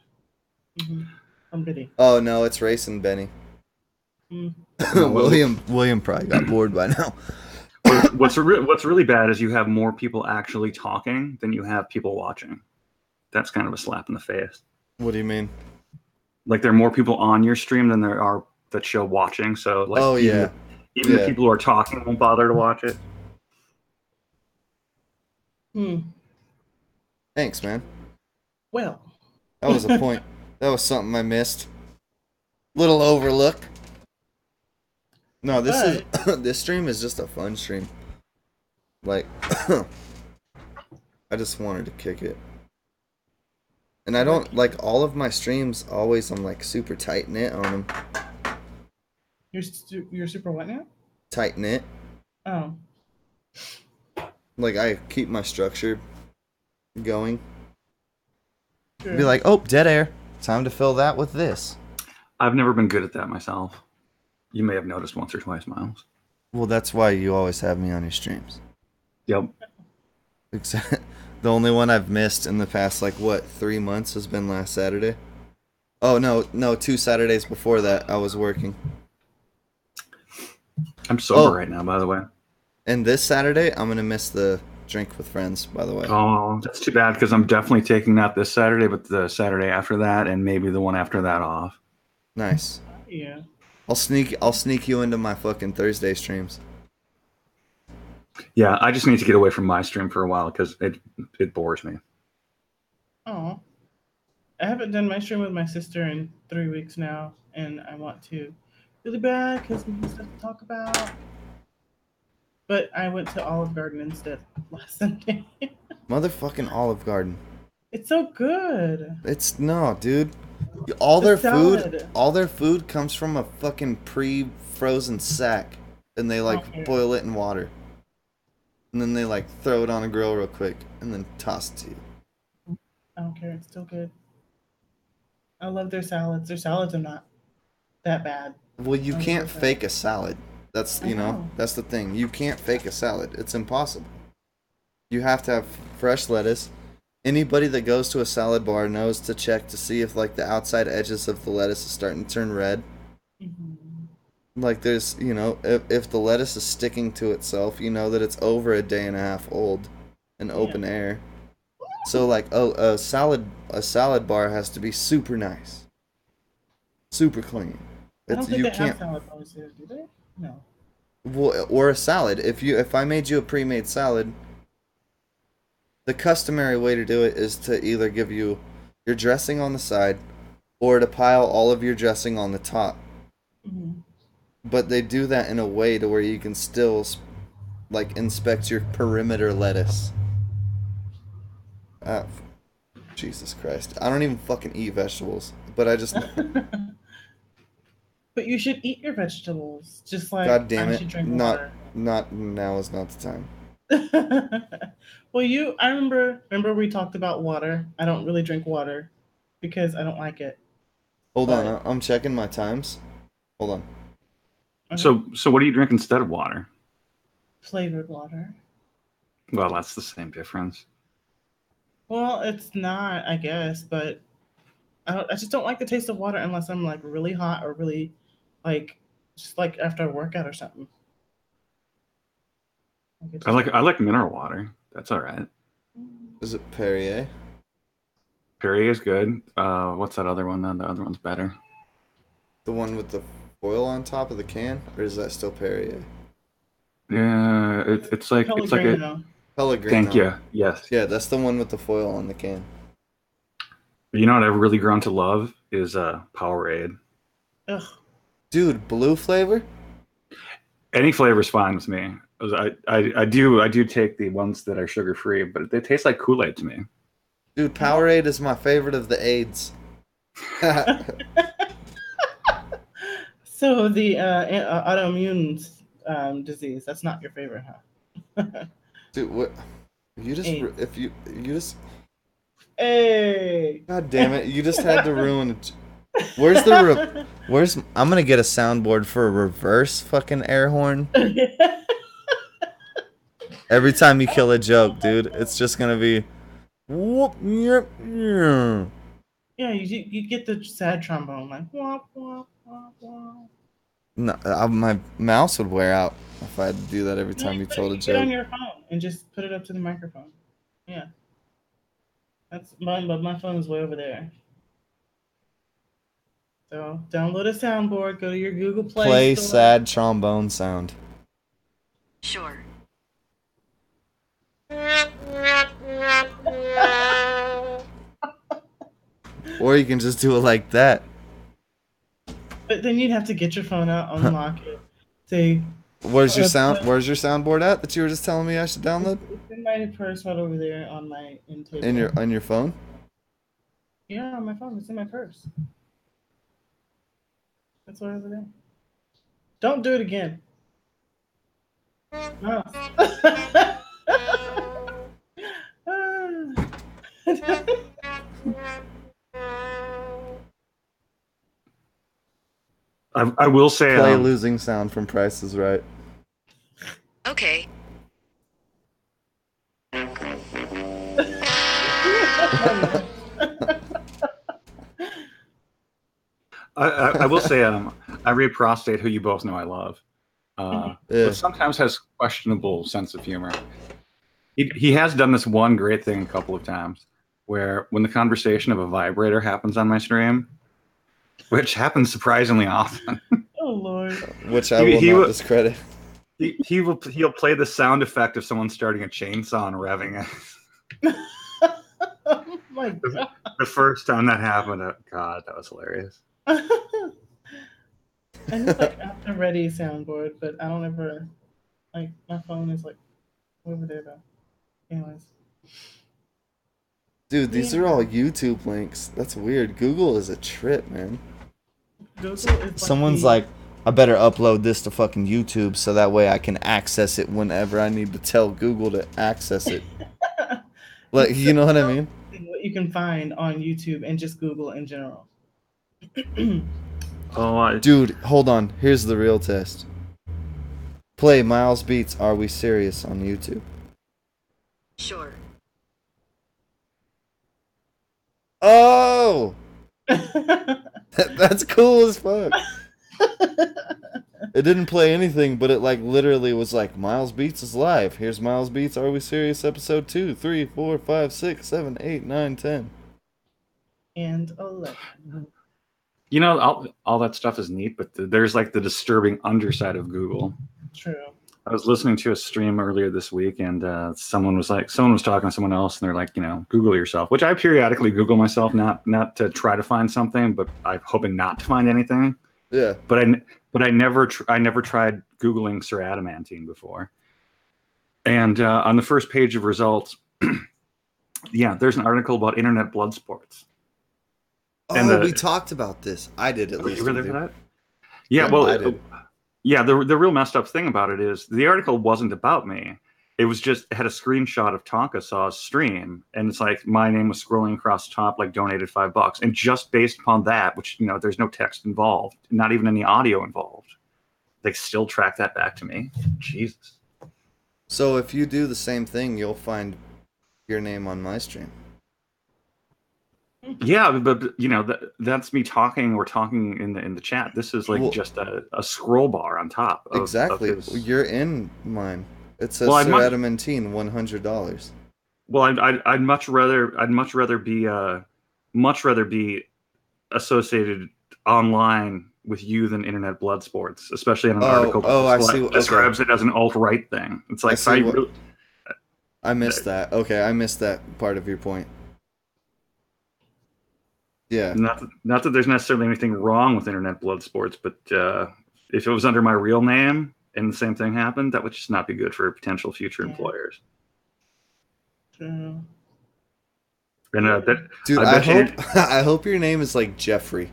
I'm Biddy. Oh no, it's Race and Benny. William probably got bored by now. What's really bad is you have more people actually talking than you have people watching. That's kind of a slap in the face. What do you mean? Like there are more people on your stream than there are that show watching. So like, even the people who are talking won't bother to watch it. Thanks, man. Well, that was a point. That was something I missed. Little overlook. No, this stream is just a fun stream. Like, I just wanted to kick it. And I don't, like, all of my streams, always I'm, like, super tight-knit on them. You're super what now? Tight-knit. Oh. Like, I keep my structure going. Good. Be like, oh, dead air. Time to fill that with this. I've never been good at that myself. You may have noticed once or twice, Miles. Well, that's why you always have me on your streams. Yep. Except the only one I've missed in the past, like, 3 months has been last Saturday. Oh, no, 2 Saturdays before that, I was working. I'm sober right now, by the way. And this Saturday, I'm going to miss the drink with friends, by the way. Oh, that's too bad, because I'm definitely taking not this Saturday, but the Saturday after that, and maybe the one after that off. Nice. Yeah. I'll sneak you into my fucking Thursday streams. Yeah, I just need to get away from my stream for a while because it bores me. Oh, I haven't done my stream with my sister in 3 weeks now, and I want to really bad because we have stuff to talk about. But I went to Olive Garden instead last Sunday. Motherfucking Olive Garden. It's so good. It's no, dude. All their food comes from a fucking pre-frozen sack, and they like boil it in water, and then they like throw it on a grill real quick, and then toss it to you. I don't care. It's still good. I love their salads. Their salads are not that bad. Well, you can't fake a salad. That's that's the thing. You can't fake a salad. It's impossible. You have to have fresh lettuce. Anybody that goes to a salad bar knows to check to see if like the outside edges of the lettuce is starting to turn red. Like there's, if the lettuce is sticking to itself, you know that it's over a day and a half old in open air. So like, a salad bar has to be super nice, super clean. I don't think they have salad bars here, do they? No. Well, or a salad. If I made you a pre-made salad, the customary way to do it is to either give you your dressing on the side or to pile all of your dressing on the top. But they do that in a way to where you can still like inspect your perimeter lettuce. Jesus Christ. I don't even fucking eat vegetables, but I just But you should eat your vegetables, just like God damn it. should drink water. Not now is not the time. Well, I remember we talked about water. I don't really drink water because I don't like it. Hold on, I'm checking my times. Hold on. Okay. So what do you drink instead of water? Flavored water. Well, that's the same difference. Well, it's not, I guess, but I just don't like the taste of water unless I'm like really hot or really like just like after a workout or something. I like mineral water. That's all right. Is it Perrier? Perrier is good. What's that other one then? The other one's better. The one with the foil on top of the can, or is that still Perrier? Yeah, it's like Pellegrino. Pellegrino. Thank you. Yes. Yeah, that's the one with the foil on the can. You know what I've really grown to love is Powerade. Ugh. Dude, blue flavor? Any flavor's fine with me. I do take the ones that are sugar free, but they taste like Kool-Aid to me. Dude, Powerade is my favorite of the AIDS. So the autoimmune disease, that's not your favorite, huh? Dude, what? You just AIDS. if you just. Hey. God damn it! You just had to ruin it. Where's I'm gonna get a soundboard for a reverse fucking air horn. Every time you kill a joke, dude, it's just gonna be whoop, yep, yeah. Yeah, you get the sad trombone, like womp womp womp womp. No, my mouse would wear out if I had to do that every time you told a Get on joke. your phone and just put it up to the microphone. Yeah. That's mine, but my phone is way over there. So download a soundboard, go to your Google Play store. Sad trombone sound. Sure. Or you can just do it like that. But then you'd have to get your phone out, unlock it, say. Where's your soundboard at that you were just telling me I should download? It's in my purse right over there on my intake. On your phone? Yeah, on my phone. It's in my purse. That's right over there. Don't do it again. No. I will say Play losing sound from Price is Right. Okay. I will say I read Prostate, who you both know I love, but sometimes has questionable sense of humor. He has done this one great thing a couple of times, where when the conversation of a vibrator happens on my stream, which happens surprisingly often. Oh Lord! Which I will not discredit. He'll play the sound effect of someone starting a chainsaw and revving it. Oh my God! The first time that happened, God, that was hilarious. I need like after ready soundboard, but I don't ever like my phone is like over there though. Anyways. Dude, these are all YouTube links. That's weird. Google is a trip, man. Someone's like, I better upload this to fucking YouTube so that way I can access it whenever I need to tell Google to access it. Like, you know what I mean? What you can find on YouTube and just Google in general. Dude, hold on. Here's the real test. Play Miles Beats Are We Serious on YouTube. Sure. Oh! That's cool as fuck. It didn't play anything, but it like literally was like Miles Beats is live. Here's Miles Beats Are We Serious episode 2, 3, 4, 5, 6, 7, 8, 9, 10. And 11. You know, all that stuff is neat, but there's like the disturbing underside of Google. True. I was listening to a stream earlier this week, and someone was talking to someone else, and they're like, Google yourself, which I periodically Google myself, not to try to find something, but I'm hoping not to find anything. Yeah. But I never tried Googling Sir Adamantine before. And on the first page of results, yeah, there's an article about internet blood sports. Oh, we talked about this. I did at least. You were there for that? Yeah, well, I did. Yeah, the real messed up thing about it is the article wasn't about me. It was just, it had a screenshot of Tonka Saw's stream, and it's like my name was scrolling across the top, like donated $5, and just based upon that, which there's no text involved, not even any audio involved, they still track that back to me. Jesus. So if you do the same thing, you'll find your name on my stream. Yeah, but that's me talking or talking in the chat. This is like just a scroll bar on top. Exactly. You're in mine. It says Sir Adamantine, $100. Well, I'd much rather be associated online with you than internet blood sports, especially in an article that describes it as an alt-right thing. It's like I missed that. Okay, I missed that part of your point. Yeah. Not that there's necessarily anything wrong with internet blood sports, but if it was under my real name and the same thing happened, that would just not be good for potential future employers. True. And Dude, I bet you I hope your name is like Jeffrey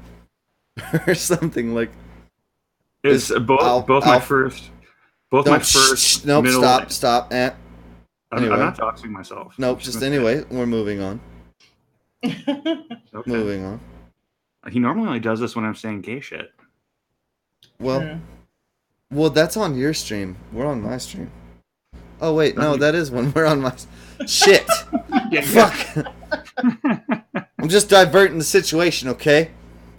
or something like. it's both my first. Both Don't, my first. nope. Middle, Stop. I'm Anyway. not doxing myself. Nope. Just anyway, we're moving on. Okay. Moving on. He normally only does this when I'm saying gay shit. Well, that's on your stream. We're on my stream. Oh wait, no, that is when we're on my. Shit. Fuck. I'm just diverting the situation, okay?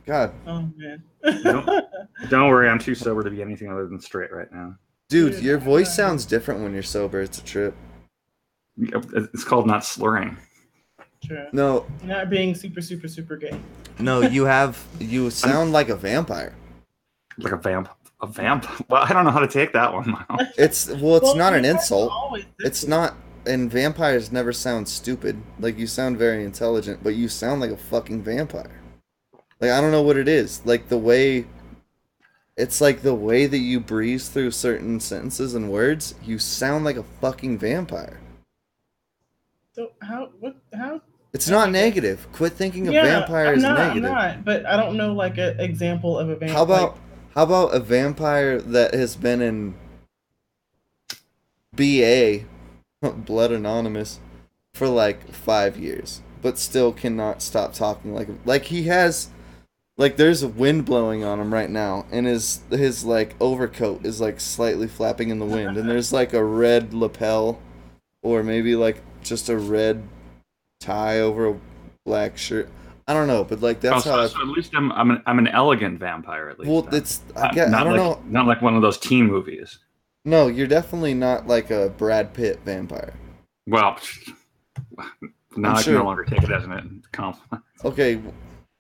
God. Oh man. Don't worry, I'm too sober to be anything other than straight right now. Dude, your voice sounds different when you're sober. It's a trip. It's called not slurring. True. No. Not being super, super, super gay. No, you sound like a vampire. Like a vamp. A vamp? Well, I don't know how to take that one, Miles. It's not an insult. It's not. And vampires never sound stupid. Like, you sound very intelligent, but you sound like a fucking vampire. Like, I don't know what it is. Like, the way... It's like the way that you breeze through certain sentences and words, you sound like a fucking vampire. So how? It's not negative. Quit thinking a vampire is negative. I'm not, but I don't know like an example of a vampire. How about a vampire that has been in BA, Blood Anonymous, for like 5 years, but still cannot stop talking like he has. Like, there's wind blowing on him right now, and his like overcoat is like slightly flapping in the wind, and there's like a red lapel, or maybe like just a red tie over a black shirt. I don't know, but like that's how. So at least I'm an elegant vampire at least. Well, it's I don't know. Not like one of those teen movies. No, you're definitely not like a Brad Pitt vampire. Well, now I can no longer take it as a compliment. Okay.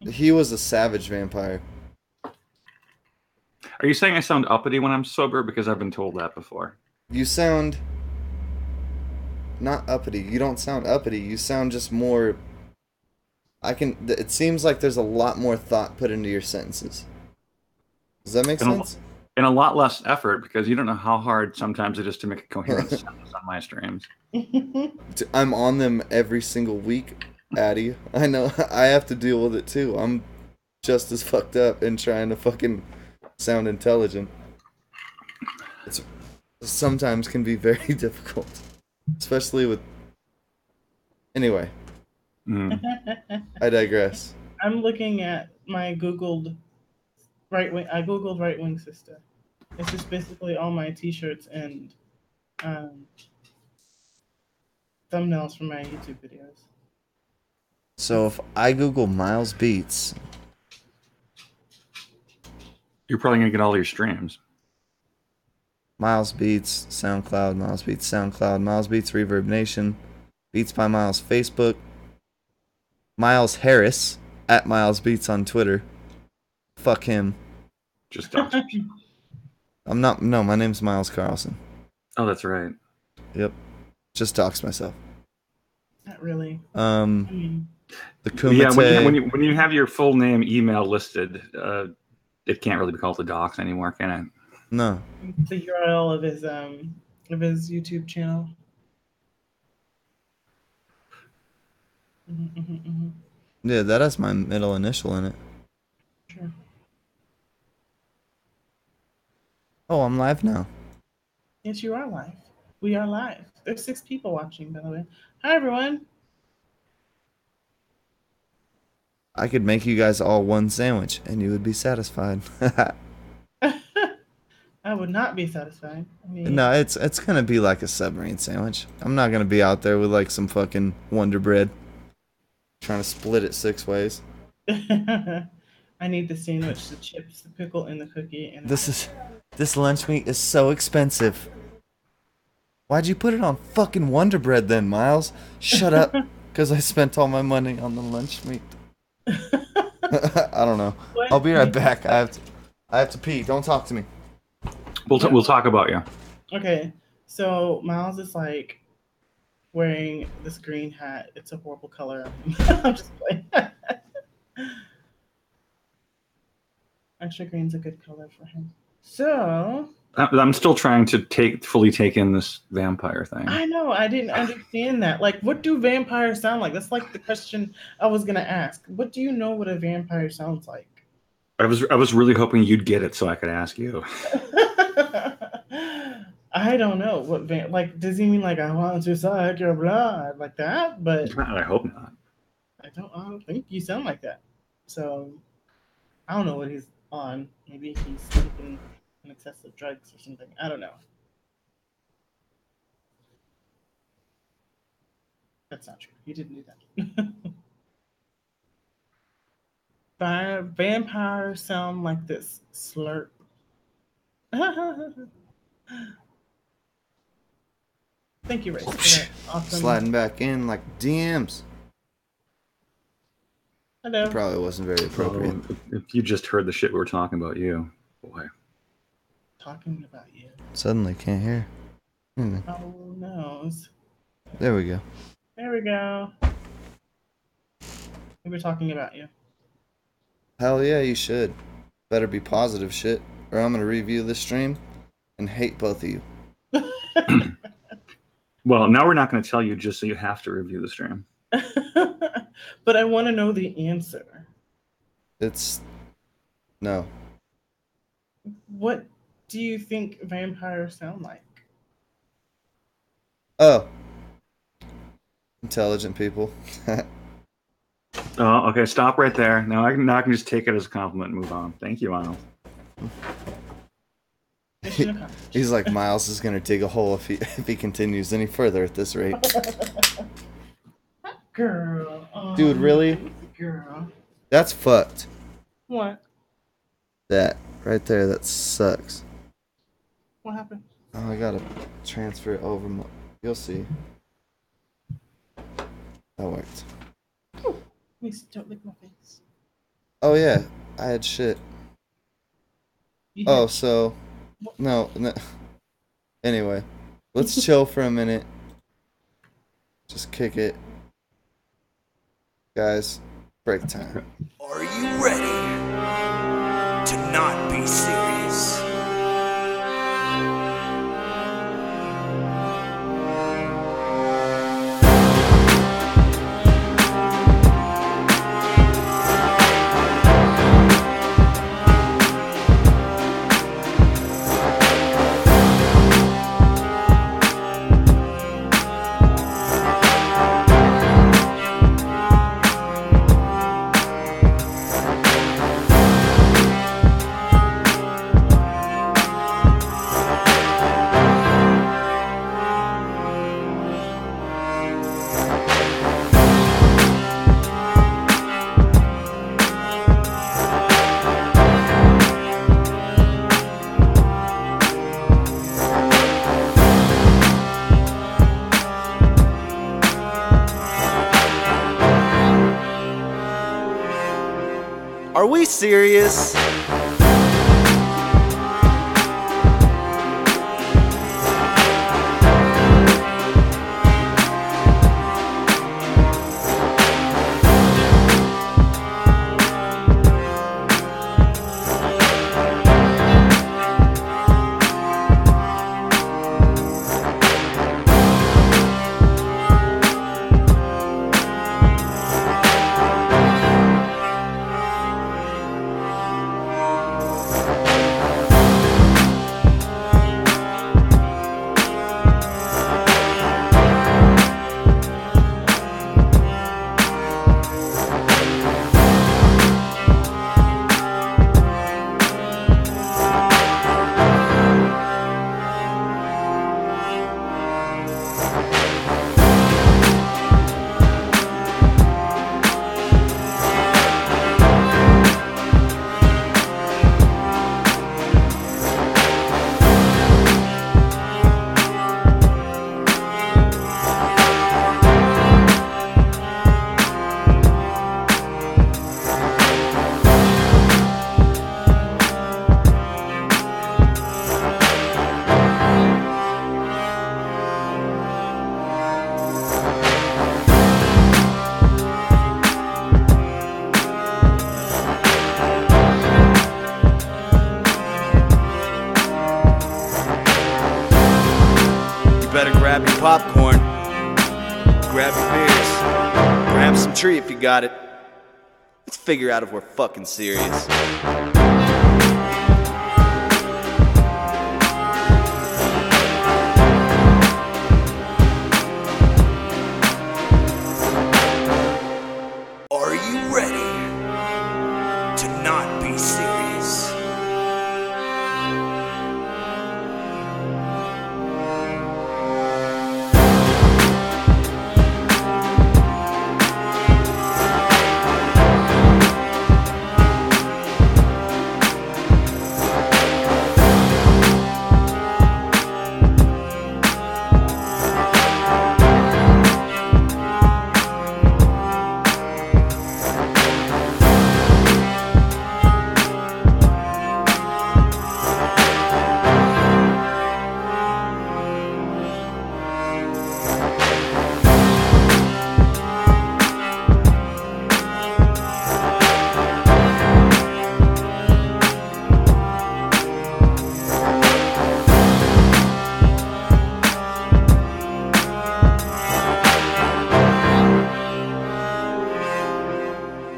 He was a savage vampire. Are you saying I sound uppity when I'm sober? Because I've been told that before. You sound not uppity. You don't sound uppity. You sound just more... It seems like there's a lot more thought put into your sentences. Does that make sense? And a lot less effort, because you don't know how hard sometimes it is to make a coherent sentence on my streams. I'm on them every single week, Addy. I know. I have to deal with it too. I'm just as fucked up and trying to fucking sound intelligent. It's sometimes can be very difficult, especially with. Anyway, I digress. I'm looking at my Googled right wing. I Googled right wing sister. It's just basically all my T-shirts and thumbnails from my YouTube videos. So if I Google Miles Beats, you're probably gonna get all your streams. Miles Beats, SoundCloud, Miles Beats, SoundCloud, Miles Beats, Reverb Nation, Beats by Miles Facebook, Miles Harris at Miles Beats on Twitter. Fuck him. Just dox. I'm not. No, my name's Miles Carlson. Oh, that's right. Yep. Just dox myself. Not really. The Kumite. Yeah, when you have your full name email listed, it can't really be called a dox anymore, can it? No. The URL of his YouTube channel. Yeah, that has my middle initial in it. Sure. Oh, I'm live now. Yes, you are live. We are live. There's 6 people watching, by the way. Hi, everyone. I could make you guys all one sandwich, and you would be satisfied. I would not be satisfied. I mean, No, it's gonna be like a submarine sandwich. I'm not gonna be out there with like some fucking Wonder Bread, trying to split it 6 ways. I need the sandwich, the chips, the pickle, and the cookie. And This lunch meat is so expensive. Why'd you put it on fucking Wonder Bread then, Miles? Shut up, because I spent all my money on the lunch meat. I don't know. I'll be right back. I have to pee. Don't talk to me. We'll talk about you. Okay, so Miles is like wearing this green hat. It's a horrible color. I'm just playing. Extra green's a good color for him. So I'm still trying to fully take in this vampire thing. I know I didn't understand that. Like, what do vampires sound like? That's like the question I was gonna ask. What do you know what a vampire sounds like? I was really hoping you'd get it so I could ask you. I don't know what like. Does he mean like I want to suck your blood like that? But I hope not. I don't think you sound like that. So I don't know what he's on. Maybe he's taking an excessive drugs or something. I don't know. That's not true. He didn't do that. Vampires sound like this. Slurp. Thank you, Ray. Awesome. Sliding back in like DMs. Hello. Probably wasn't very appropriate. If you just heard the shit we were talking about you, boy. Talking about you. Suddenly can't hear. Oh no. There we go. There we go. We were talking about you. Hell yeah, you should. Better be positive shit, or I'm gonna review this stream and hate both of you. Well, now we're not going to tell you just so you have to review the stream. But I want to know the answer. It's no. What do you think vampires sound like? Oh. Intelligent people. Oh, okay. Stop right there. Now I can just take it as a compliment and move on. Thank you, Arnold. He's like, Miles is gonna dig a hole if he continues any further at this rate. Girl. Oh, Dude, really? Girl. That's fucked. What? That right there, that sucks. What happened? Oh, I gotta transfer it over. You'll see. That worked. Please don't lick my face. Oh yeah, I had shit. You Oh, did. so no. Anyway, let's chill for a minute. Just kick it, guys. Break time. Are you ready to not be serious? Are we serious? some tree if you got it. Let's figure out if we're fucking serious. Are you ready to not be serious?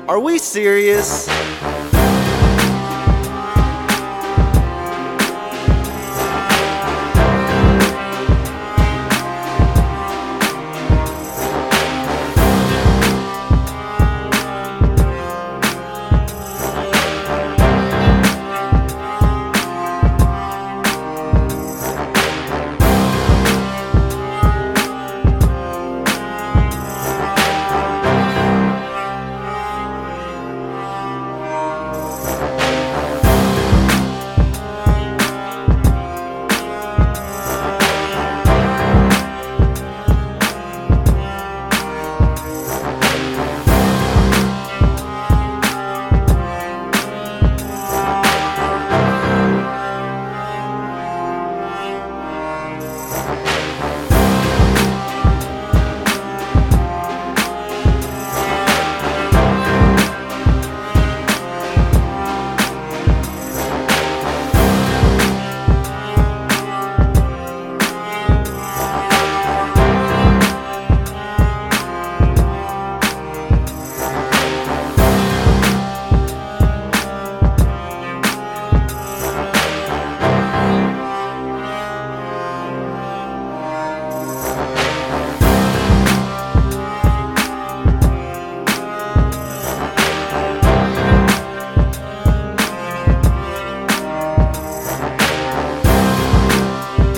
Are we serious?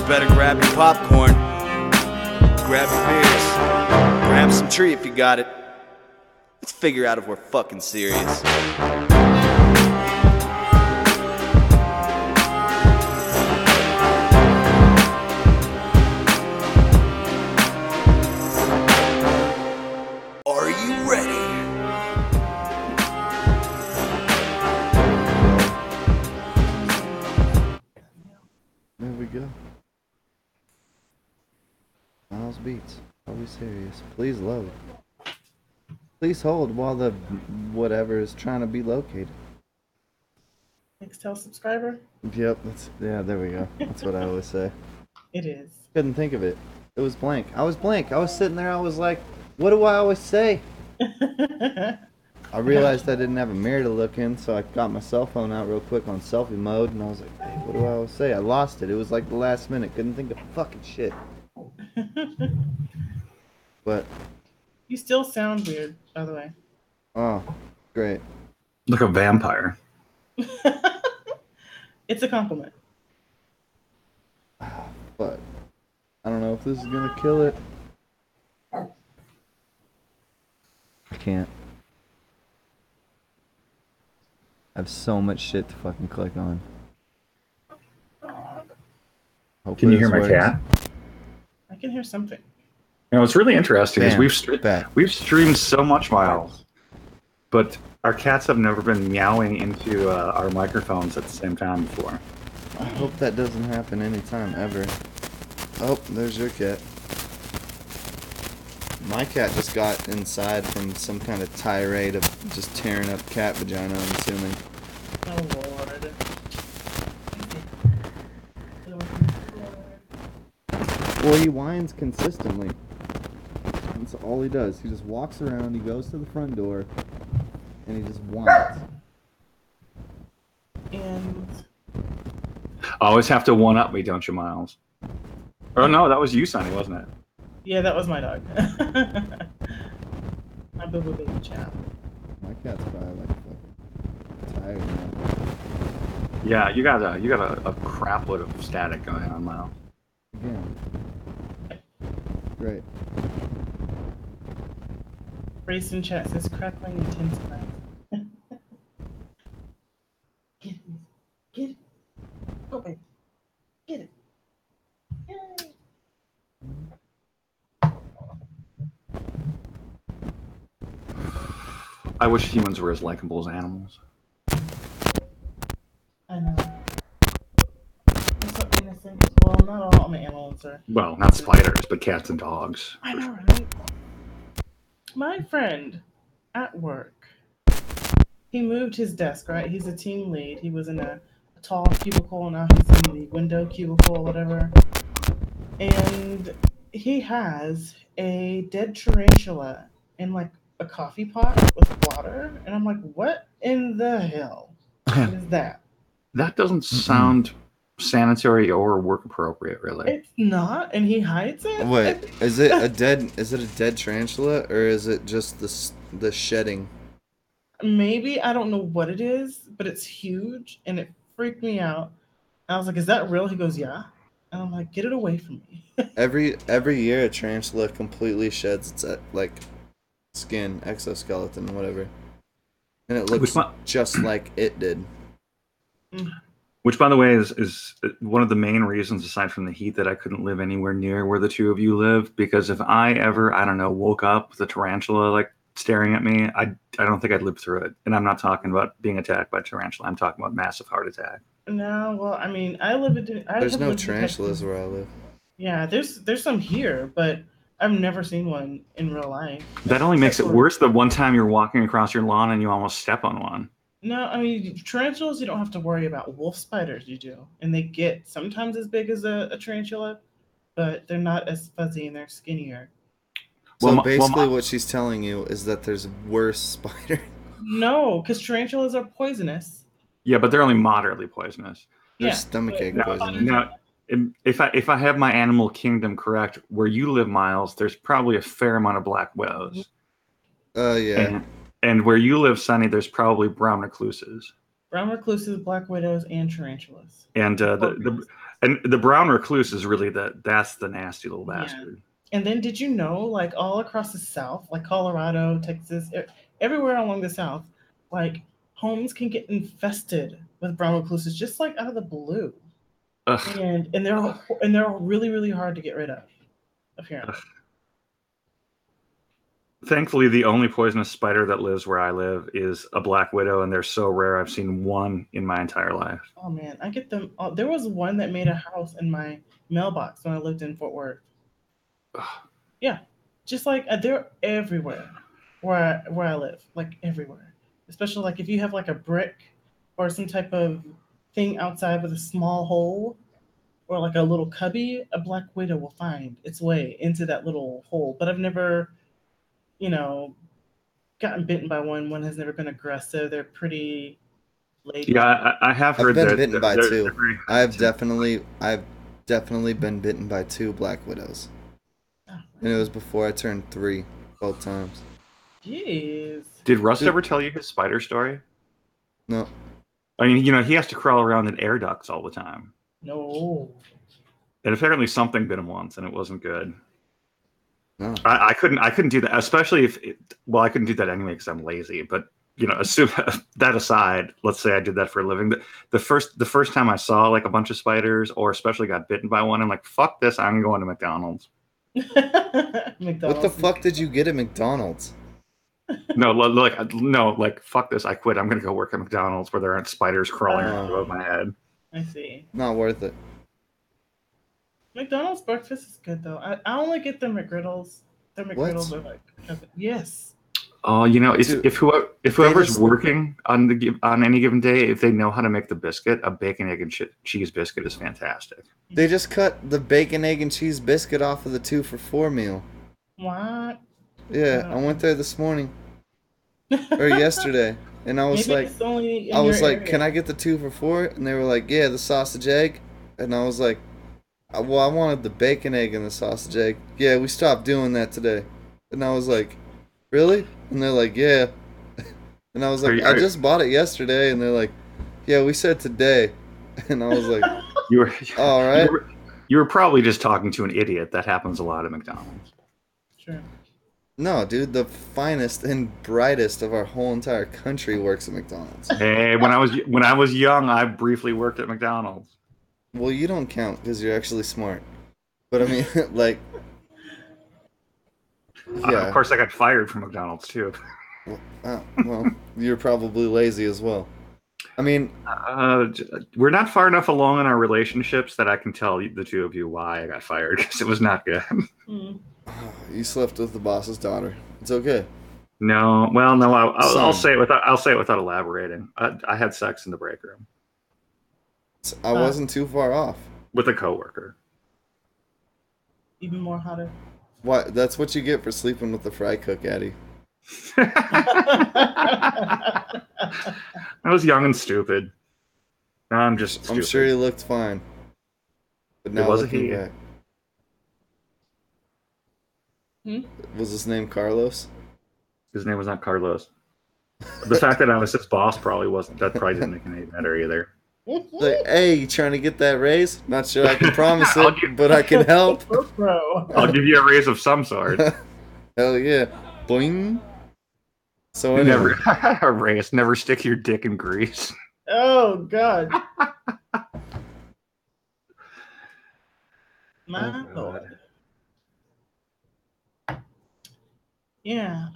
Better grab your popcorn, grab your beers, grab some tree if you got it. Let's figure out if we're fucking serious. Are you ready? There we go. Miles Beats. Are we serious? Please load. Please hold while the whatever is trying to be located. Nextel subscriber? Yep, yeah, there we go. That's what I always say. It is. Couldn't think of it. It was blank. I was blank. I was sitting there, I was like, what do I always say? I realized I didn't have a mirror to look in, so I got my cell phone out real quick on selfie mode, and I was like, hey, what do I always say? I lost it. It was like the last minute. Couldn't think of fucking shit. But You still sound weird, by the way. oh, great. Like a vampire. It's a compliment. But I don't know if this is gonna kill it. I can't. I have so much shit to fucking click on. Hopefully Can you hear this my works. cat? I can hear something. You know, what's really interesting is Bam, back. we've streamed so much, Miles, but our cats have never been meowing into our microphones at the same time before. I hope that doesn't happen anytime ever. Oh, there's your cat. My cat just got inside from some kind of tirade of just tearing up cat vagina, I'm assuming. Oh, Lord. Well, he whines consistently. That's all he does. He just walks around, he goes to the front door, and he just whines. And Always have to one-up me, don't you, Miles? Oh, no, that was you, Sonny, wasn't it? yeah, that was my dog. My boo-boo baby chap. My cat's probably like fucking tired now. Yeah, you got a crap load of static going on, Miles. Again. Great. Race in chat says crackling intense night. Get it. Get it. Go, baby. Get it. Yay. I wish humans were as likable as animals. I know. They're so innocent. Well, not all the animals are. Well, not spiders, but cats and dogs. I know, right? My friend at work, he moved his desk, right? He's a team lead. He was in a tall cubicle, now he's in the window cubicle or whatever. And he has a dead tarantula in like a coffee pot with water. And I'm like, what in the hell is that? That doesn't sound sanitary or work appropriate, really. It's not, and he hides it. Wait, is it a dead tarantula, or is it just the shedding? Maybe, I don't know what it is, but it's huge and it freaked me out. I was like, is that real? He goes, yeah. And I'm like, get it away from me. Every year a tarantula completely sheds its like skin, exoskeleton, whatever, and it looks just like it did. Which, by the way, is one of the main reasons, aside from the heat, that I couldn't live anywhere near where the two of you live. Because if I ever, I don't know, woke up with a tarantula like staring at me, I don't think I'd live through it. And I'm not talking about being attacked by a tarantula. I'm talking about massive heart attack. No, well, I mean, I live in. There's no tarantulas where I live. Yeah, there's some here, but I've never seen one in real life. That only makes it worse the one time you're walking across your lawn and you almost step on one. No, I mean, tarantulas, you don't have to worry about. Wolf spiders, you do. And they get sometimes as big as a tarantula, but they're not as fuzzy and they're skinnier. So basically what she's telling you is that there's worse spiders. No, because tarantulas are poisonous. Yeah, but they're only moderately poisonous. They're stomachache poisonous. Now, if I have my animal kingdom correct, where you live, Miles, there's probably a fair amount of black widows. Yeah. And where you live, Sonny, there's probably brown recluses. Brown recluses, black widows, and tarantulas. And the brown recluse is really that's the nasty little bastard. And then did you know, like all across the South, like Colorado, Texas, everywhere along the South, like homes can get infested with brown recluses just like out of the blue. Ugh. And they're really, really hard to get rid of, apparently. Ugh. Thankfully, the only poisonous spider that lives where I live is a black widow, and they're so rare. I've seen one in my entire life. Oh man, I get them. There was one that made a house in my mailbox when I lived in Fort Worth. Ugh. Yeah, just like they're everywhere where I live, like everywhere. Especially like if you have like a brick or some type of thing outside with a small hole or like a little cubby, a black widow will find its way into that little hole. But I've never, gotten bitten by one. One has never been aggressive. They're pretty lady. Yeah, I have heard that. I've been bitten by two. I've definitely been bitten by two black widows. Oh, and it was before I turned 3, both times. Jeez. Did Russ ever tell you his spider story? No. I mean, he has to crawl around in air ducts all the time. No. And apparently something bit him once, and it wasn't good. No. I couldn't do that, especially I couldn't do that anyway because I'm lazy. But assume that aside, let's say I did that for a living. The first time I saw like a bunch of spiders, or especially got bitten by one, I'm like, fuck this, I'm going to McDonald's. McDonald's. What the fuck did you get at McDonald's? No, fuck this, I quit. I'm gonna go work at McDonald's where there aren't spiders crawling above my head. I see. Not worth it. McDonald's breakfast is good though. I only get the McGriddles. The McGriddles are like, yes. Oh, if whoever's working on any given day, if they know how to make the biscuit, a bacon, egg, and cheese biscuit is fantastic. They just cut the bacon, egg, and cheese biscuit off of the 2 for $4 meal. What? Yeah, I went there this morning or yesterday, and I was Maybe like, it's only in your "Can I area. get the 2 for 4?" And they were like, "Yeah, the sausage egg." And I was like, "Well, I wanted the bacon egg and the sausage egg." Yeah, we stopped doing that today. And I was like, "Really?" And they're like, "Yeah." And I was Are like, you, "I are, just bought it yesterday." And they're like, "Yeah, we said today." And I was like, you were "All you right." were you were probably just talking to an idiot. That happens a lot at McDonald's. Sure. No, dude, the finest and brightest of our whole entire country works at McDonald's. Hey, when I was young, I briefly worked at McDonald's. Well, you don't count because you're actually smart. But I mean, like, Of yeah. course, I got fired from McDonald's too. Well, you're probably lazy as well. I mean, We're not far enough along in our relationships that I can tell the two of you why I got fired because it was not good. Mm. you slept with the boss's daughter. It's okay. No, well, no, I'll Son. say it without elaborating. I had sex in the break room I wasn't too far off. with a coworker. Even more hotter. What? That's what you get for sleeping with the fry cook, Addy. I was young and stupid. Now I'm just stupid. I'm sure he looked fine. But now wasn't looking he. back. Hmm? Was his name Carlos? His name was not Carlos. The fact that I was his boss that probably didn't make it any better either. Like, hey, you trying to get that raise? Not sure I can promise I'll it, give- but I can help. Bro. I'll give you a raise of some sort. Hell yeah. Boing. So anyway, Never a raise. Never stick your dick in grease. Oh God. My Oh, God. Lord. Yeah.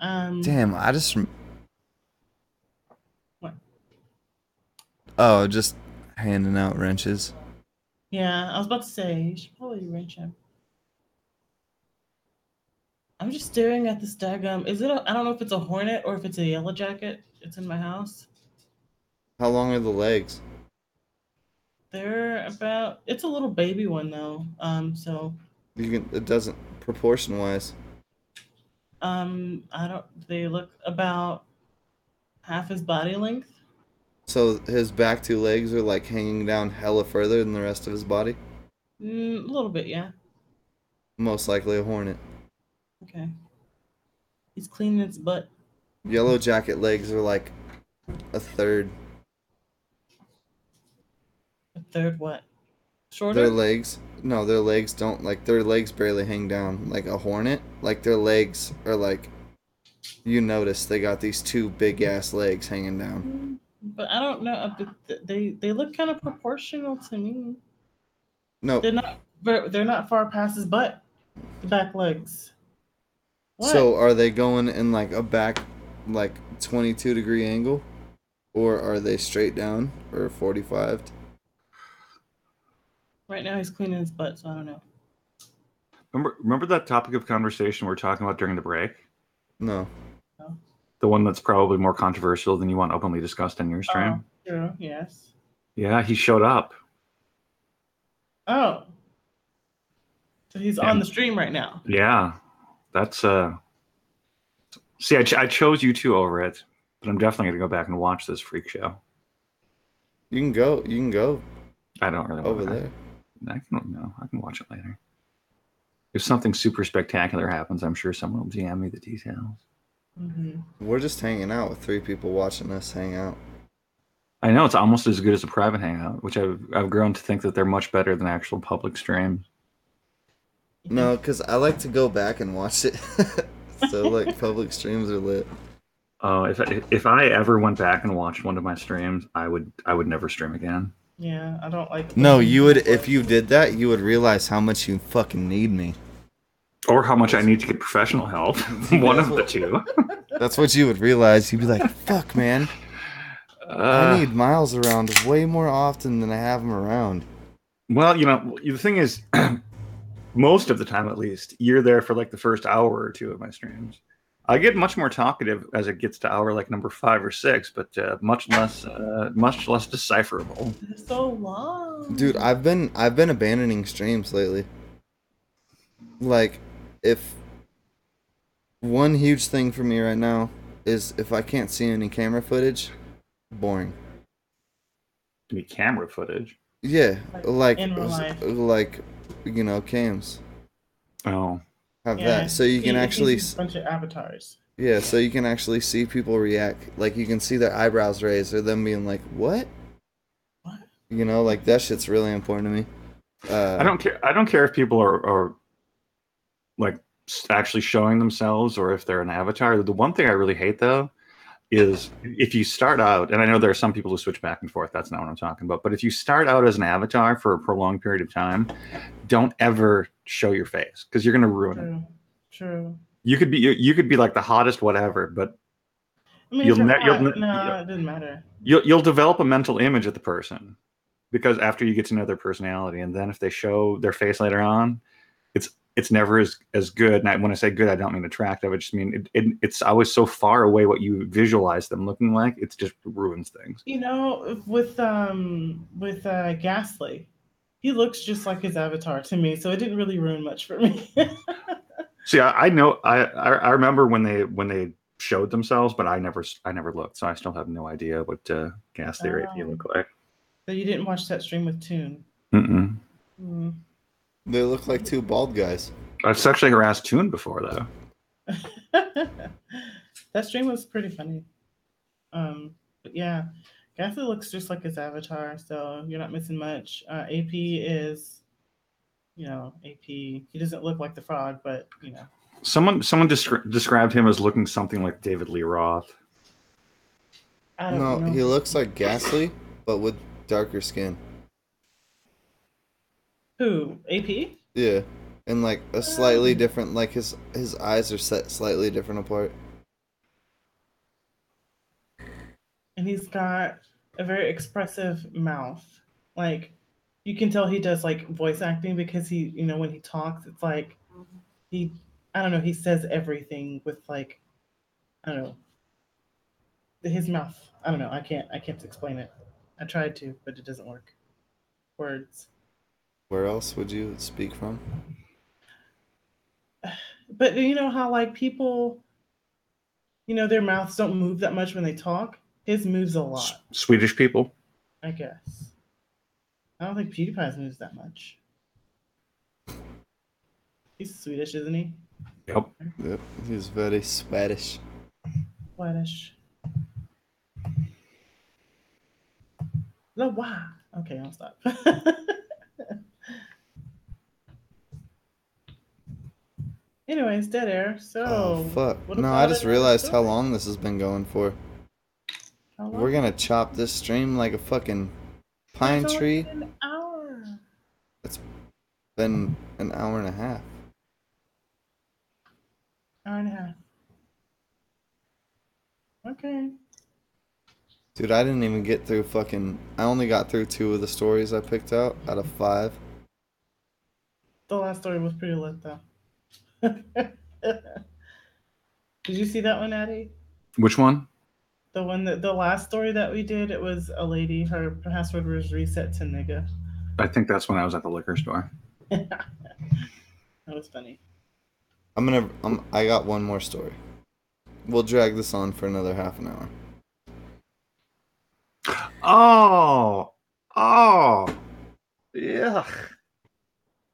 damn, I just. What? Oh, just handing out wrenches. Yeah, I was about to say you should probably wrench him. I'm just staring at this daggum. I don't know if it's a hornet or if it's a yellow jacket. It's in my house. How long are the legs? It's a little baby one though. So It doesn't proportion wise. they look about half his body length. So his back 2 legs are like hanging down hella further than the rest of his body. A little bit, yeah. Most likely a hornet. Okay. He's cleaning his butt. Yellow jacket legs are like a third. A third what? Shorter? Their legs, no, their legs don't like their legs barely hang down like a hornet. Like their legs are like, you notice they got these 2 big ass legs hanging down. But I don't know. But they look kind of proportional to me. No, They're not far past his butt. The back legs. What? so are they going in like a back, like 22-degree angle, or are they straight down or 45? Right now he's cleaning his butt, so I don't know. Remember that topic of conversation we were talking about during the break? No. The one that's probably more controversial than you want openly discussed in your stream? True, yes. Yeah, he showed up. Oh. So he's on the stream right now. Yeah. That's See, I chose you two over it, but I'm definitely going to go back and watch this freak show. You can go I don't really over want there. I can watch it later. If something super spectacular happens, I'm sure someone will DM me the details. Mm-hmm. We're just hanging out with 3 people watching us hang out. I know it's almost as good as a private hangout, which I've grown to think that they're much better than actual public streams. No, because I like to go back and watch it. So like public streams are lit. If I ever went back and watched one of my streams, I would never stream again. Yeah, I don't like. No, you would, if you did that, you would realize how much you fucking need me. Or how much I need to get professional help. One of the two. That's what you would realize. You'd be like, fuck, man. I need Miles around way more often than I have him around. Well, the thing is, most of the time at least, you're there for like the first hour or 2 of my streams. I get much more talkative as it gets to hour like number 5 or 6, but much less decipherable. It's so long. Dude, I've been abandoning streams lately. Like, if One huge thing for me right now is if I can't see any camera footage, boring. Any camera footage. Yeah, like in real life. like cams Oh. have Yeah, that, so you can it's actually a bunch of avatars. yeah, so you can actually see people react. Like you can see their eyebrows raised or them being like, "What?" What? Like that shit's really important to me. I don't care. I don't care if people are like actually showing themselves or if they're an avatar. The one thing I really hate though is if you start out, and I know there are some people who switch back and forth. That's not what I'm talking about. But if you start out as an avatar for a prolonged period of time, don't ever show your face because you're going to ruin it. True. You could be like the hottest whatever, but I mean, you'll if you're hot, no, it doesn't matter. You'll develop a mental image of the person because after you get to know their personality, and then if they show their face later on, it's never as good. And when I say good, I don't mean attractive. I just mean it's always so far away what you visualize them looking like. It just ruins things. With Ghastly, he looks just like his avatar to me, so it didn't really ruin much for me. See, I know I remember when they showed themselves, but I never looked, so I still have no idea what Ghastly or AP look like. So you didn't watch that stream with Toon? Mm-mm. Mm. They look like two bald guys. I've sexually harassed Toon before, though. That stream was pretty funny. But yeah, Ghastly looks just like his avatar, so you're not missing much. AP is, AP. He doesn't look like the frog, but Someone described him as looking something like David Lee Roth. I don't know. He looks like Ghastly, but with darker skin. Who? AP? Yeah, and like a slightly different, like his eyes are set slightly different apart. And he's got a very expressive mouth. Like you can tell he does like voice acting because he, when he talks, it's like I don't know, he says everything with like, I don't know, his mouth. I don't know. I can't explain it. I tried to, but it doesn't work. Words. Where else would you speak from? But you know how like people, their mouths don't move that much when they talk? His moves a lot. Swedish people? I guess. I don't think PewDiePie's moves that much. He's Swedish, isn't he? Yep. Yep, he's very Swedish. Swedish. Why? Okay, I'll stop. Anyways, dead air. So. Oh fuck! No, I just realized how long this has been going for. How long? We're gonna chop this stream like a fucking pine tree. An hour. It's been an hour and a half. Hour and a half. Okay. Dude, I didn't even get through I only got through 2 of the stories I picked out of 5. The last story was pretty lit, though. Did you see that one, Addie? Which one? The last story that we did, it was a lady, her password was reset to nigga. I think that's when I was at the liquor store. That was funny. I got one more story. We'll drag this on for another half an hour. Oh, yeah.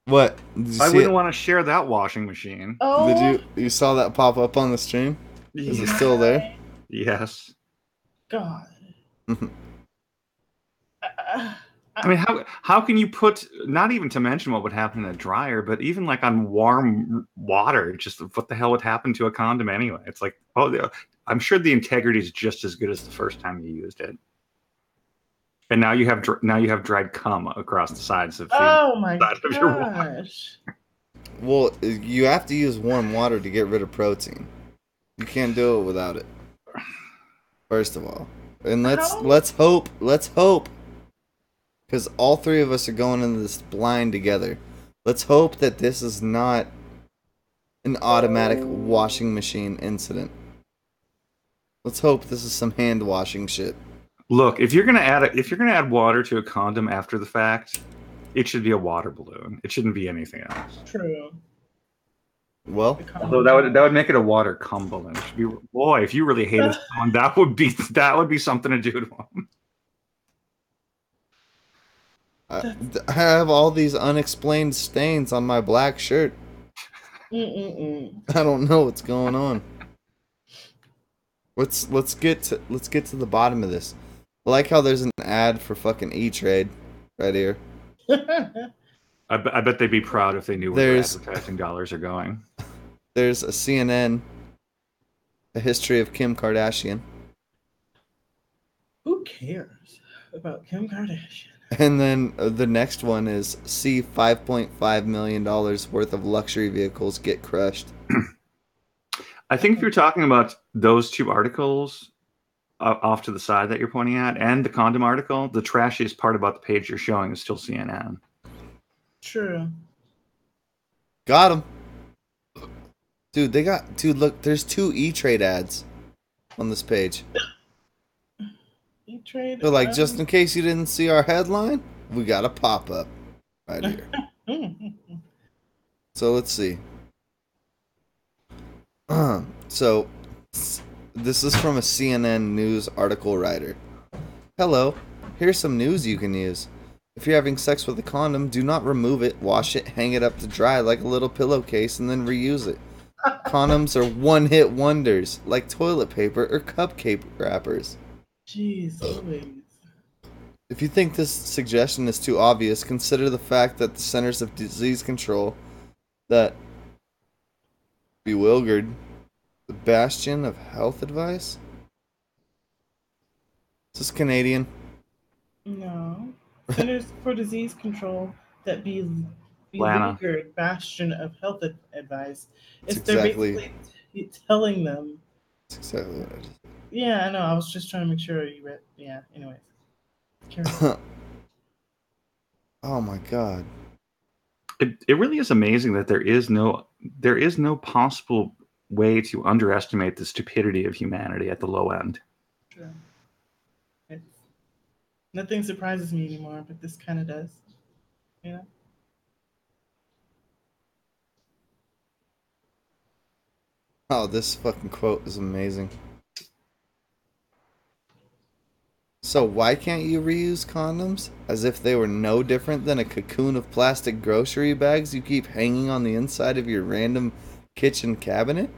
What? I wouldn't want to share that washing machine. Oh, you saw that pop up on the stream? Is it still there? Yes. God. I mean, how can you put, not even to mention what would happen in a dryer, but even like on warm water, just what the hell would happen to a condom anyway? It's like, I'm sure the integrity is just as good as the first time you used it. And now you have dried cum across the sides of your water. Well, you have to use warm water to get rid of protein. You can't do it without it. First of all, and let's hope, because all 3 of us are going into this blind together. Let's hope that this is not an automatic washing machine incident. Let's hope this is some hand washing shit. Look, if you're gonna add water to a condom after the fact, it should be a water balloon. It shouldn't be anything else. True. Well, Although that would make it a water cumberland. Boy, if you really hated someone, that would be something to do to them. I have all these unexplained stains on my black shirt. I don't know what's going on. Let's get to the bottom of this. I like how there's an ad for fucking E-Trade right here. I bet they'd be proud if they knew where their advertising dollars are going. There's a CNN, a history of Kim Kardashian. Who cares about Kim Kardashian? And then the next one is see $5.5 million worth of luxury vehicles get crushed. I think if you're talking about those two articles off to the side that you're pointing at and the condom article, the trashiest part about the page you're showing is still CNN. True. Got him. Dude, look, there's 2 E-Trade ads on this page. E-Trade. So like, just in case you didn't see our headline, we got a pop-up right here. So let's see. So this is from a CNN News article writer. Hello, here's some news you can use. If you're having sex with a condom, do not remove it, wash it, hang it up to dry like a little pillowcase, and then reuse it. Condoms are one-hit wonders, like toilet paper or cupcake wrappers. Jeez Louise. If you think this suggestion is too obvious, consider the fact that the Centers of Disease Control, that bewildered, the bastion of health advice? Is this Canadian? No. Centers for Disease Control, that bewildered bastion of health advice. They're basically telling them. That's exactly what I just said. Yeah, I know. I was just trying to make sure you read. Yeah, anyways. Oh my god. It really is amazing that there is no possible way to underestimate the stupidity of humanity at the low end. True. Nothing surprises me anymore, but this kind of does. Yeah. Oh, this fucking quote is amazing. So why can't you reuse condoms? As if they were no different than a cocoon of plastic grocery bags you keep hanging on the inside of your random kitchen cabinet?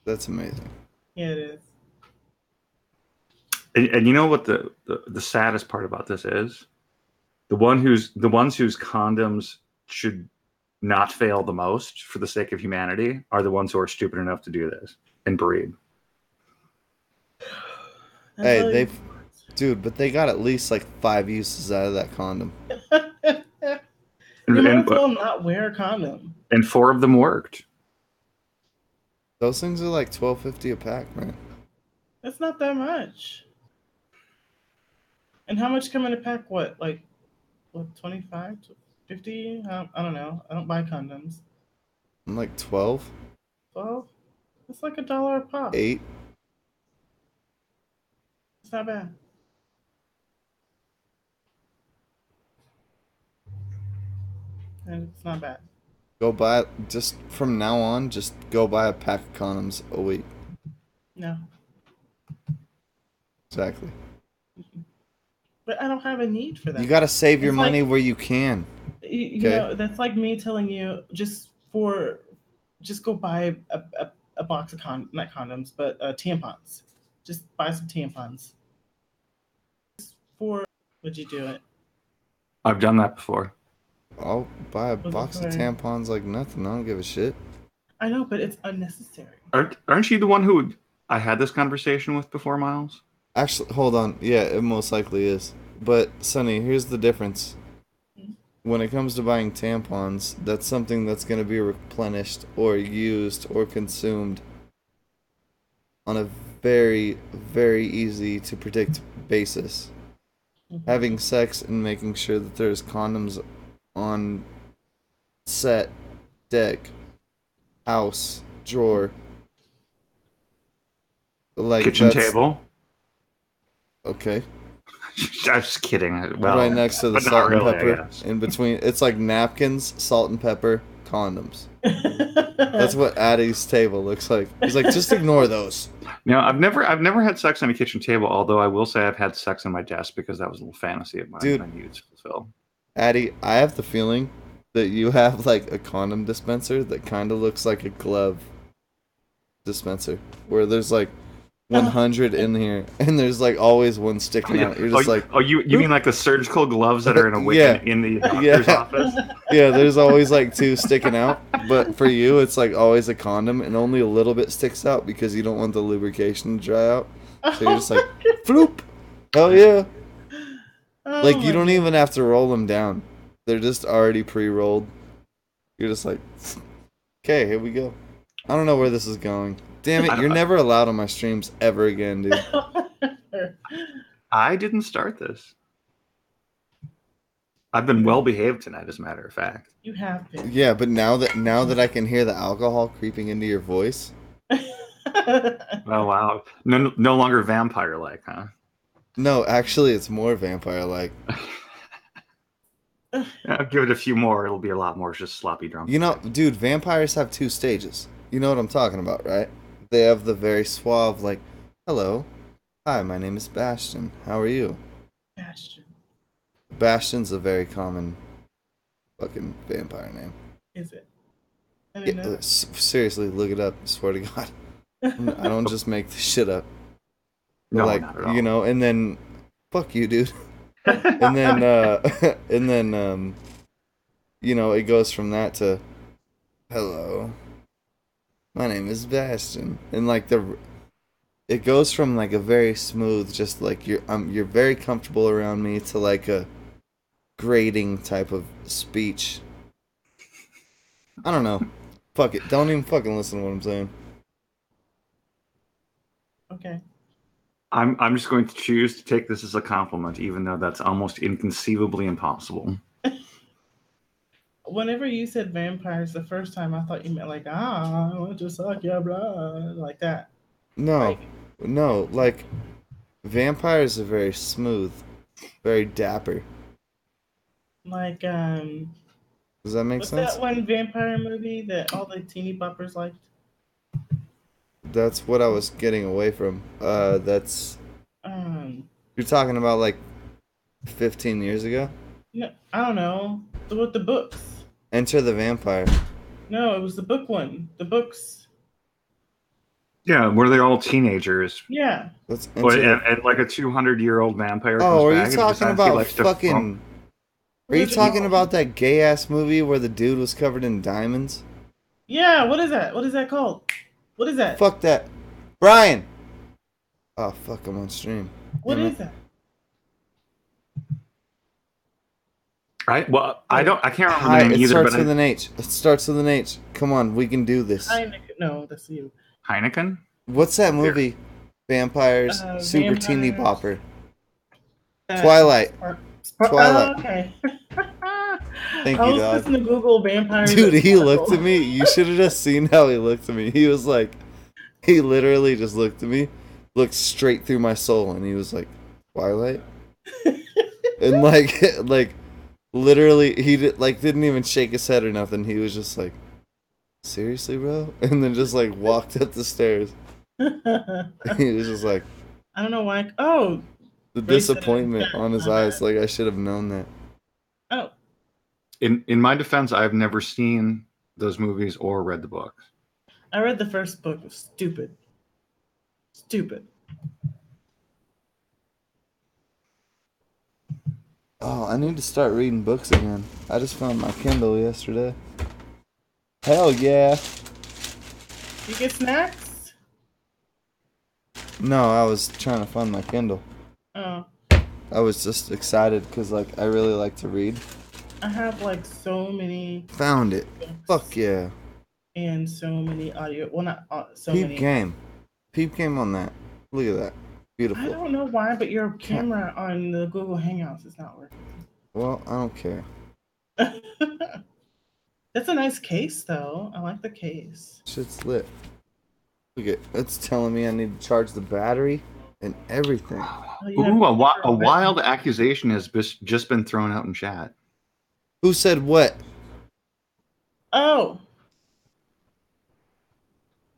That's amazing. Yeah, it is. And you know what the saddest part about this is? The ones whose condoms should not fail the most for the sake of humanity are the ones who are stupid enough to do this and breed. Hey, but they got at least like 5 uses out of that condom. You might as well not wear a condom. And 4 of them worked. Those things are like $12.50 a pack, man. That's not that much. And how much come in a pack? What, 25, 50? I don't know. I don't buy condoms. I'm like 12. 12? It's like $1 a pop. 8. It's not bad. And it's not bad. Go buy, just from now on, just go buy a pack of condoms a week. No. Exactly. But I don't have a need for that. You gotta save your money where you can. You know, that's like me telling you just go buy a box of not condoms, but tampons. Just buy some tampons. Would you do it? I've done that before. I'll buy a box of tampons like nothing. I don't give a shit. I know, but it's unnecessary. Aren't you the one who I had this conversation with before, Miles? Actually, hold on. Yeah, it most likely is. But, Sonny, here's the difference. When it comes to buying tampons, that's something that's going to be replenished or used or consumed on a very, very easy to predict basis. Mm-hmm. Having sex and making sure that there's condoms on set, deck, house, drawer, like kitchen table. Okay. I'm just kidding. Well, right next to the but not salt and really, I pepper. guess. In between, it's like napkins, salt and pepper, condoms. That's what Addie's table looks like. He's like, just ignore those. No, I've never had sex on a kitchen table. Although I will say I've had sex on my desk because that was a little fantasy of mine Dude. I needed to fulfill. Addie, I have the feeling that you have like a condom dispenser that kind of looks like a glove dispenser, where there's like 100 in here, and there's like always one sticking out. You're just you mean like the surgical gloves that are in a wig Yeah. in the doctor's office? yeah, there's always like 2 sticking out, but for you, it's like always a condom, and only a little bit sticks out because you don't want the lubrication to dry out. So you're just like, floop. Oh yeah. Like you don't even have to roll them down. They're just already pre-rolled. You're just like, okay, here we go. I don't know where this is going. Damn it, you're never allowed on my streams ever again, dude. I didn't start this. I've been well behaved tonight, as a matter of fact. You have been. Yeah, but now that I can hear the alcohol creeping into your voice. Oh wow. No longer vampire-like, huh? No, actually, it's more vampire-like. I'll give it a few more. It'll be a lot more just sloppy drunk. You know, dude, vampires have 2 stages. You know what I'm talking about, right? They have the very suave, like, hello. Hi, my name is Bastion. How are you? Bastion. Bastion's a very common fucking vampire name. Is it? I Yeah, didn't know. seriously, look it up. I swear to God. I don't just make this shit up. No, like, not at all. you know, and then, fuck you, dude. and then, you know, it goes from that to, hello, my name is Bastion, and like it goes from like a very smooth, just like you're very comfortable around me, to like a grating type of speech. I don't know. Fuck it. Don't even fucking listen to what I'm saying. Okay. I'm just going to choose to take this as a compliment, even though that's almost inconceivably impossible. Whenever you said vampires the first time, I thought you meant like, I want to suck your blood, like that. No, like vampires are very smooth, very dapper. Like, Does that make what's sense? that one vampire movie that all the teeny boppers liked? That's what I was getting away from. That's you're talking about like 15 years ago? No, I don't know. With the books. Enter the Vampire. No, it was the book one. The books. Yeah, were they all teenagers? Yeah. Let's But, enter. and like a 200-year-old vampire. Oh, comes are back you and talking decides he about likes to fucking? Are you talking about that gay ass movie where the dude was covered in diamonds? Yeah, what is that? What is that called? What is that? Fuck that, Brian. Oh fuck, I'm on stream. What Damn is it. that? Right. Well, I can't remember Hi, the name it either. starts But with an H. It starts with an H. Come on, we can do this. No, that's you. Heineken. What's that movie? Vampires, super Vampires. teeny bopper. Twilight. Twilight. Oh, okay. Thank I you, was dog. listening to Google vampires. Dude, at he Twilight. looked at me. You should have just seen how he looked at me. He was like, he literally just looked at me, looked straight through my soul, and he was like, Twilight? And like, literally, he didn't even shake his head or nothing. He was just like, seriously, bro? And then just like walked up the stairs. He was just like, I don't know why. Oh, the Ray said it. disappointment on his eyes. Like, I should have known that. oh, In my defense, I've never seen those movies or read the books. I read the first book. It was stupid. Stupid. Oh, I need to start reading books again. I just found my Kindle yesterday. Hell yeah. You get snacks? No, I was trying to find my Kindle. Oh, I was just excited because, like, I really like to read. I have like so many Found it. books Fuck yeah. and so many audio. Well, not so Peep many. game. Peep game on that. Look at that. I Beautiful. don't know why, but your camera on the Google Hangouts is not working. Well, I don't care. That's a nice case, though. I like the case. Shit's lit. Look at it's telling me I need to charge the battery and everything. Oh, you have Ooh, a secret wild accusation has just been thrown out in chat. Who said what? Oh,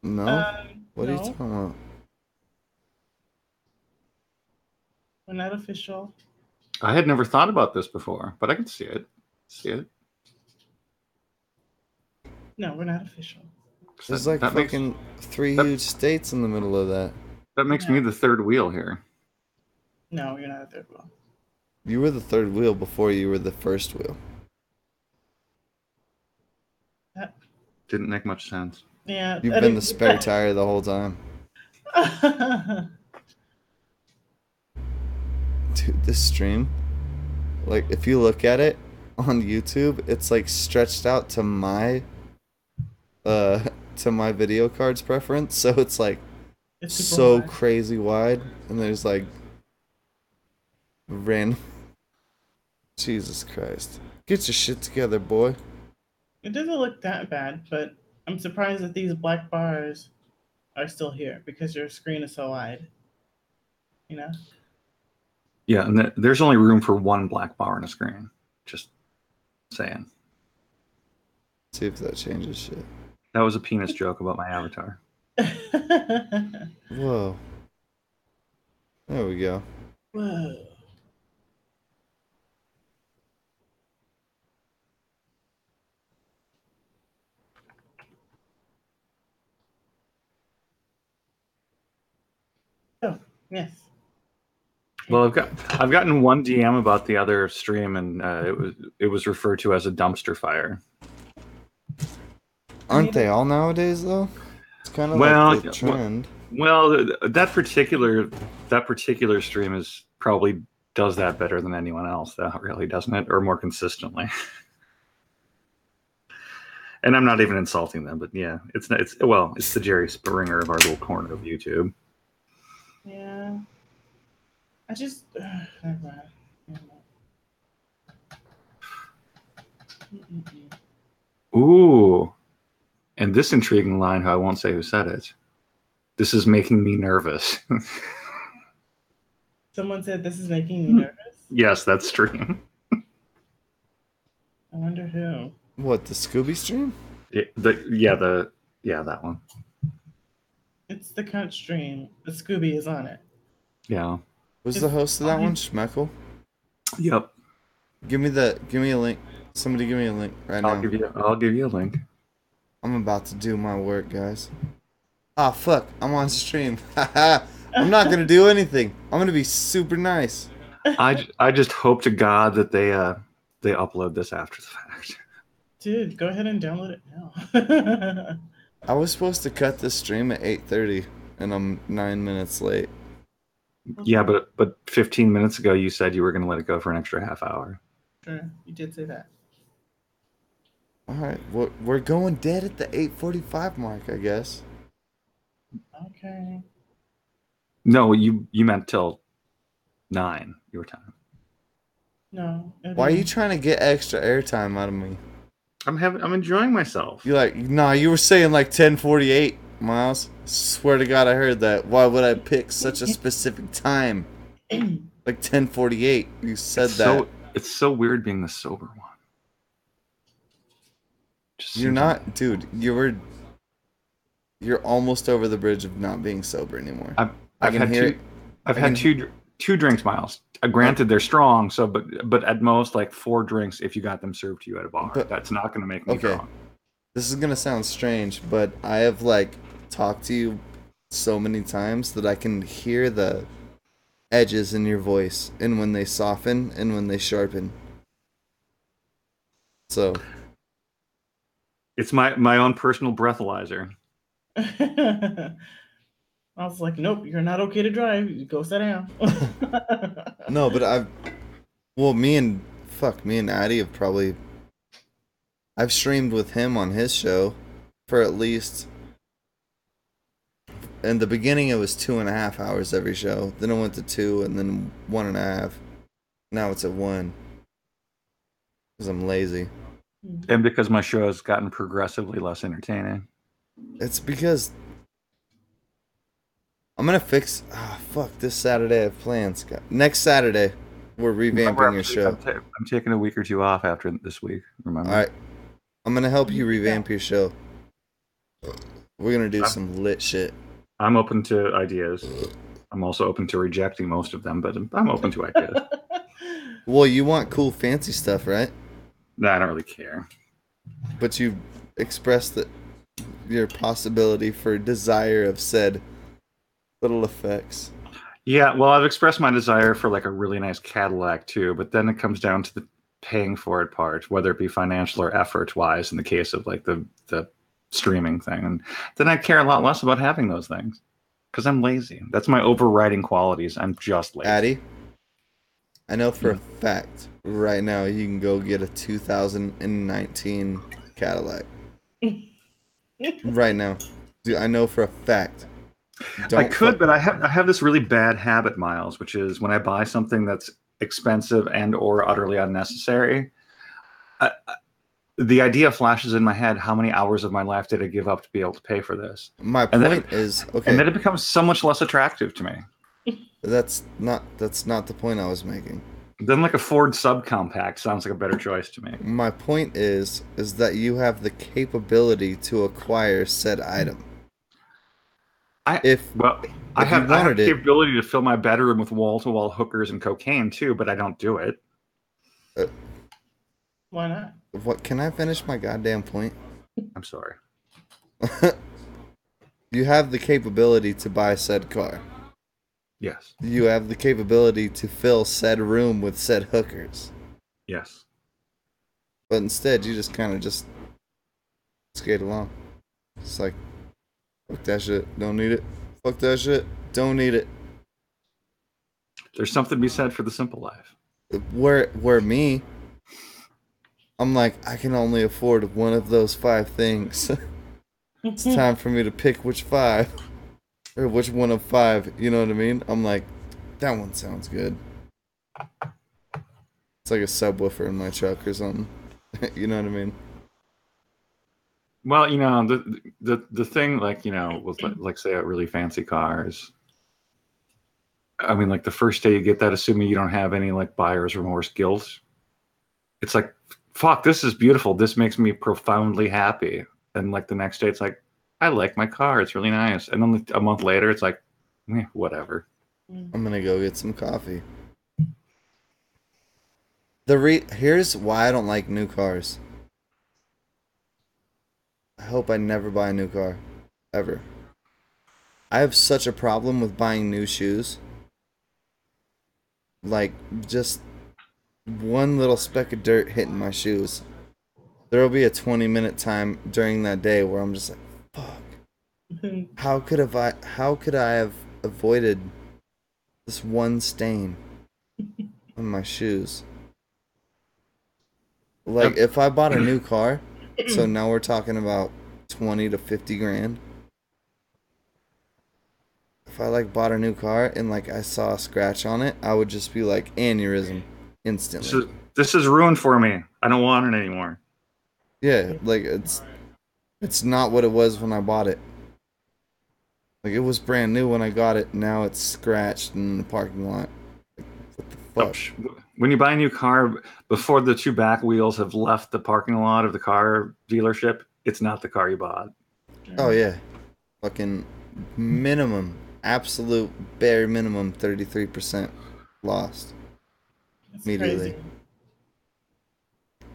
No. What are you no, talking about? we're not official. I had never thought about this before, but I can see it. See it. No, we're not official. There's like that makes fucking three that- huge states in the middle of that. me the third wheel here. No, you're not a third wheel. You were the third wheel before you were the first wheel. Didn't make much sense. Yeah, You've been the spare tire the whole time. Dude, this stream, like if you look at it on YouTube, it's like stretched out to my video card's preference, so it's like It's super so wide. crazy wide, and there's like random. Jesus Christ, get your shit together, boy. It doesn't look that bad, but I'm surprised that these black bars are still here because your screen is so wide. You know? Yeah, and there's only room for one black bar on a screen. Just saying. See if that changes shit. That was a penis joke about my avatar. Whoa. There we go. Whoa. Oh, yes. Well, I've gotten one DM about the other stream, and it was referred to as a dumpster fire. Aren't they all nowadays though? It's kind of Well, like the trend. Well, that particular stream is probably does that better than anyone else, though, really, doesn't it? Or more consistently. And I'm not even insulting them, but yeah, it's the Jerry Springer of our little corner of YouTube. Yeah. I just. Never mind. Never mind. Ooh. And this intriguing line, I won't say who said it. This is making me nervous. Someone said this is making me nervous. Yes, that's stream. I wonder who. What, the Scooby stream? That one. It's the cunt stream. The Scooby is on it. Yeah. Who's the host of that one? Schmeckle? Yep. Give me a link. Somebody give me a link right now. I'll give you a link. I'm about to do my work, guys. Ah, fuck. I'm on stream. I'm not going to do anything. I'm going to be super nice. I just hope to God that they upload this after the fact. Dude, go ahead and download it now. I was supposed to cut this stream at 8:30, and I'm 9 minutes late. Yeah, but 15 minutes ago you said you were going to let it go for an extra half hour. Sure, you did say that. All right, we're going dead at the 8:45 mark, I guess. Okay. No, you meant till 9 your time. No. Why are you trying to get extra airtime out of me? I'm enjoying myself. You like, nah, you were saying like 10:48, Miles. Swear to God, I heard that. Why would I pick such a specific time? Like 10:48. You said that. It's so weird being the sober one. You're not, dude. You're almost over the bridge of not being sober anymore. I've had two drinks, Miles. Granted, they're strong, so but at most like 4 drinks if you got them served to you at a bar. But that's not going to make me drunk. This is gonna sound strange, but I have like talked to you so many times that I can hear the edges in your voice, and when they soften and when they sharpen. So it's my own personal breathalyzer. I was like, nope, you're not okay to drive. You go sit down. no, but me and Addy have probably, I've streamed with him on his show for at least, in the beginning it was 2.5 hours every show. Then it went to 2 and then 1.5. Now it's at 1. Because I'm lazy. And because my show has gotten progressively less entertaining. It's because I'm gonna fix. Fuck! This Saturday I have plans. Next Saturday, we're revamping your show. I'm taking a week or two off after this week. Remember? All right. I'm gonna help you revamp your show. We're gonna do some lit shit. I'm open to ideas. I'm also open to rejecting most of them, but I'm open to ideas. Well, you want cool, fancy stuff, right? No, I don't really care. But you expressed your possibility for desire of said little effects. Yeah, well, I've expressed my desire for like a really nice Cadillac too, but then it comes down to the paying for it part, whether it be financial or effort wise in the case of like the streaming thing. And then I care a lot less about having those things because I'm lazy. That's my overriding qualities. I'm just lazy. Addy, I know for a fact right now you can go get a 2019 Cadillac. Right now. Dude, I know for a fact. I could, but I have this really bad habit, Miles, which is when I buy something that's expensive and or utterly unnecessary, the idea flashes in my head: how many hours of my life did I give up to be able to pay for this? My point is, okay, and then it becomes so much less attractive to me. That's not the point I was making. Then like a Ford subcompact sounds like a better choice to me. My point is that you have the capability to acquire said item. I have the capability to fill my bedroom with wall-to-wall hookers and cocaine too, but I don't do it. Why not? What? Can I finish my goddamn point? I'm sorry. You have the capability to buy said car. Yes. You have the capability to fill said room with said hookers. Yes. But instead, you just kind of just skate along. It's like, fuck that shit, don't need it. Fuck that shit, don't need it. There's something to be said for the simple life. Where me, I'm like, I can only afford one of those 5 things. It's time for me to pick which 5. Or which one of 5, you know what I mean? I'm like, that one sounds good. It's like a subwoofer in my truck or something. You know what I mean? Well, you know, the thing, like, you know, with like say a really fancy cars. I mean, like the first day you get that, assuming you don't have any like buyer's remorse guilt, it's like, fuck, this is beautiful. This makes me profoundly happy. And like the next day, it's like, I like my car. It's really nice. And then a month later, it's like, whatever. I'm gonna go get some coffee. Here's why I don't like new cars. I hope I never buy a new car. Ever. I have such a problem with buying new shoes. Like, just one little speck of dirt hitting my shoes. There will be a 20-minute time during that day where I'm just like, fuck. How could I have avoided this one stain on my shoes? Like, if I bought a new car, so now we're talking about 20 to 50 grand. If I like bought a new car and like I saw a scratch on it, I would just be like aneurysm instantly. This is ruined for me. I don't want it anymore. Yeah, like it's not what it was when I bought it. Like, it was brand new when I got it. Now it's scratched in the parking lot. Like, what the fuck? When you buy a new car, before the 2 back wheels have left the parking lot of the car dealership, it's not the car you bought. Oh, yeah. Fucking minimum, absolute bare minimum 33% lost. That's immediately. crazy.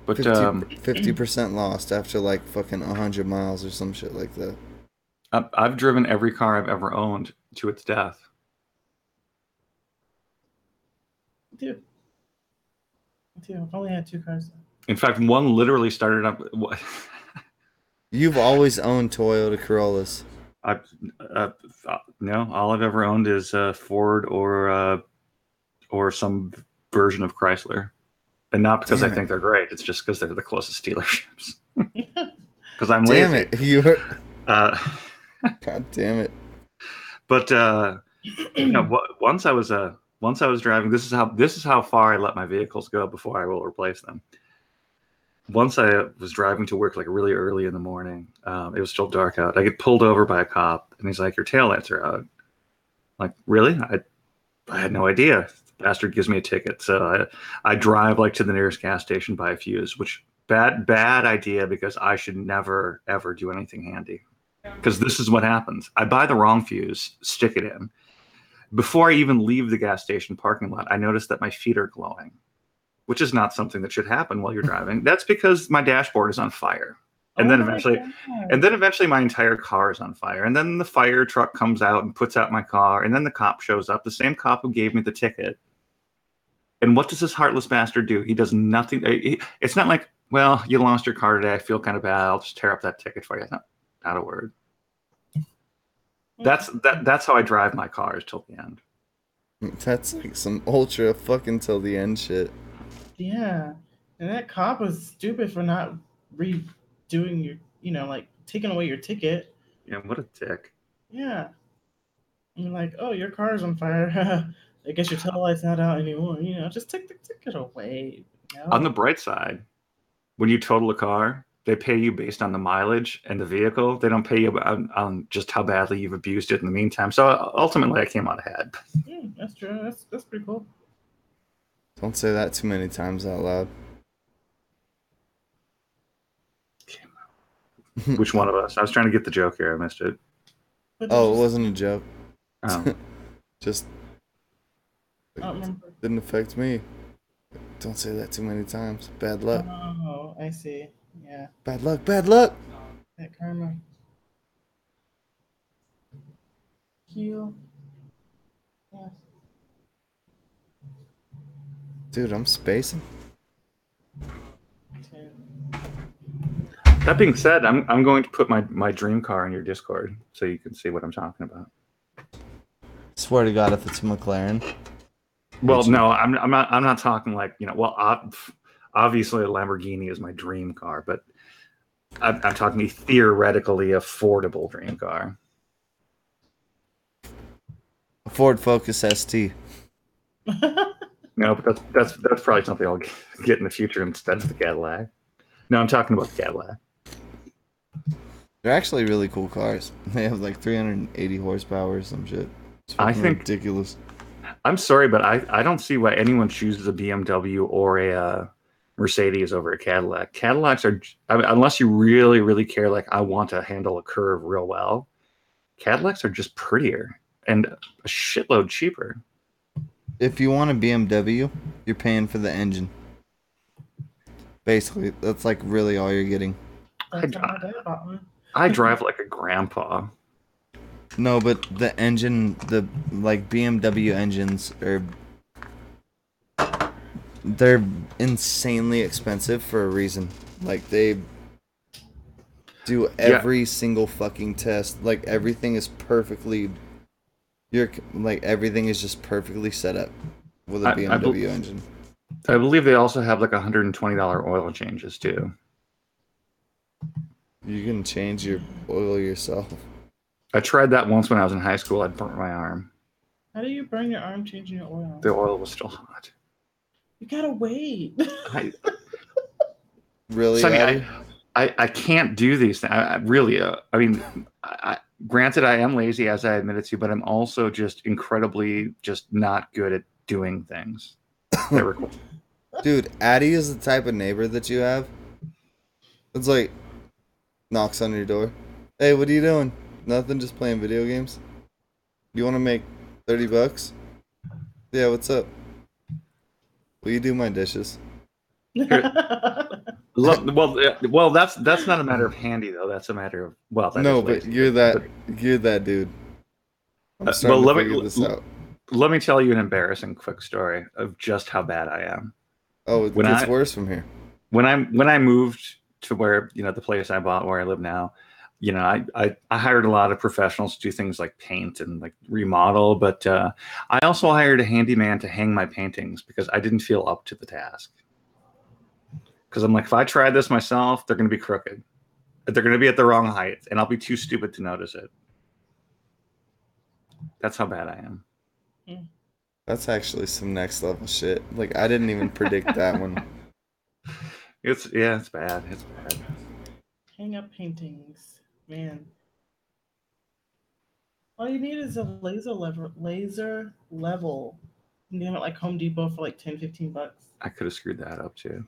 But 50% lost after like fucking 100 miles or some shit like that. I've driven every car I've ever owned to its death. Dude. I've only had 2 cars. In fact, one literally started up. You've always owned Toyota Corollas. No, all I've ever owned is Ford or some version of Chrysler, and not because I think they're great. It's just because they're the closest dealerships. Because I'm lazy. Damn it, you're. God damn it. But you know, once I was driving. This is how far I let my vehicles go before I will replace them. Once I was driving to work like really early in the morning. It was still dark out. I get pulled over by a cop, and he's like, "Your taillights are out." Like, really? I had no idea. The bastard gives me a ticket. So I drive like to the nearest gas station, buy a fuse, which bad idea because I should never ever do anything handy. Because this is what happens. I buy the wrong fuse, stick it in. Before I even leave the gas station parking lot, I notice that my feet are glowing, which is not something that should happen while you're driving. That's because my dashboard is on fire. And then eventually my entire car is on fire. And then the fire truck comes out and puts out my car. And then the cop shows up, the same cop who gave me the ticket. And what does this heartless bastard do? He does nothing. It's not like, well, you lost your car today. I feel kind of bad. I'll just tear up that ticket for you. Not a word. That's how I drive my cars till the end. That's like some ultra fucking till the end shit. Yeah. And that cop was stupid for not redoing your, like taking away your ticket. Yeah, what a dick. Yeah. And like, oh, your car's on fire. I guess your tail light's not out anymore. Just take the ticket away. On the bright side, when you total a car, they pay you based on the mileage and the vehicle. They don't pay you on just how badly you've abused it in the meantime. So ultimately, I came out ahead. That's true. That's pretty cool. Don't say that too many times out loud. Which one of us? I was trying to get the joke here. I missed it. Oh, it wasn't a joke. Oh. Just I don't remember. didn't affect me. Don't say that too many times. Bad luck. Oh, I see. Yeah. Bad luck. Bad luck. That karma. Heal. Yeah. Dude, I'm spacing. Okay. That being said, I'm going to put my dream car in your Discord so you can see what I'm talking about. Swear to God, if it's a McLaren. Well, no, I'm not talking like, well, obviously a Lamborghini is my dream car, but I'm talking a theoretically affordable dream car. A Ford Focus ST. No, but that's probably something I'll get in the future instead of the Cadillac. No, I'm talking about the Cadillac. They're actually really cool cars. They have like 380 horsepower or some shit. It's I think ridiculous. I'm sorry, but I don't see why anyone chooses a BMW or a Mercedes over a Cadillac. Cadillacs are, unless you really, really care, like I want to handle a curve real well, Cadillacs are just prettier and a shitload cheaper. If you want a BMW, you're paying for the engine. Basically, that's like really all you're getting. I drive like a grandpa. No, but the engine, the like BMW engines they're insanely expensive for a reason. Like they do every single fucking test. Like everything is perfectly, everything is just perfectly set up with a BMW engine. I believe they also have like $120 oil changes too. You can change your oil yourself. I tried that once when I was in high school. I burnt my arm. How do you burn your arm changing your oil? The oil was still hot. You gotta wait. Really? Sonny, I can't do these things. Granted, I am lazy, as I admitted to, but I'm also just incredibly just not good at doing things. Dude, Addie is the type of neighbor that you have. It's like, knocks on your door. Hey, what are you doing? Nothing, just playing video games. You want to make $30? Yeah, what's up? Will you do my dishes? Well, that's not a matter of handy though. That's a matter of no, but you're that dude. I'm starting to figure this out. Let me tell you an embarrassing quick story of just how bad I am. Oh, it gets worse from here. When I moved to where the place I bought where I live now, I hired a lot of professionals to do things like paint and like remodel, but I also hired a handyman to hang my paintings because I didn't feel up to the task. Because I'm like, if I try this myself, they're going to be crooked. They're going to be at the wrong height, and I'll be too stupid to notice it. That's how bad I am. That's actually some next level shit. Like, I didn't even predict that one. It's bad. It's bad. Hang up paintings, man. All you need is a laser level. Laser level. You can get them at like Home Depot for like 10-15 bucks. I could have screwed that up too.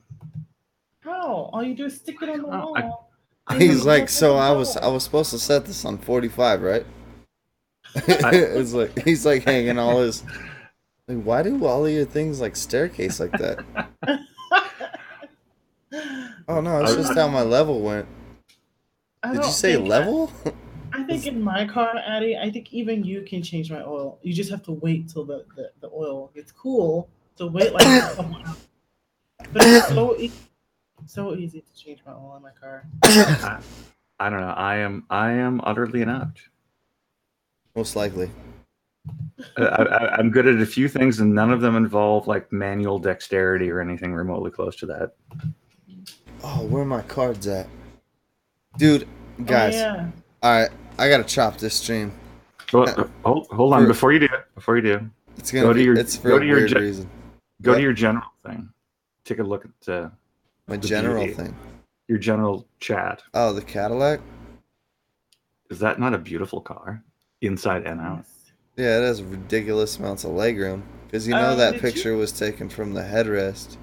How? All you do is stick it on the Oh, wall. and He's you like, look so at I the was wall." supposed to set this on 45, right? It's like he's like hanging all his. Like, why do all of your things like staircase like that? Oh no, it's just how my level went. I Did you don't say think level? I think in my car, Addie, I think even you can change my oil. You just have to wait till the oil gets cool. So wait like a couple hours. But it's so easy to change my oil in my car. I don't know. I am utterly inept. Most likely. I'm good at a few things, and none of them involve like manual dexterity or anything remotely close to that. Oh, where are my cards at? Dude, guys. Oh, yeah. Alright, I gotta chop this stream. Hold on. Before you do, It's gonna be it's for a weird reason. Go What? to your general thing. Take a look at My the general beauty. thing. Your general chat. Oh, the Cadillac? Is that not a beautiful car, inside and out? Yes. Yeah, it has ridiculous amounts of legroom. Because you know that Did picture you- was taken from the headrest.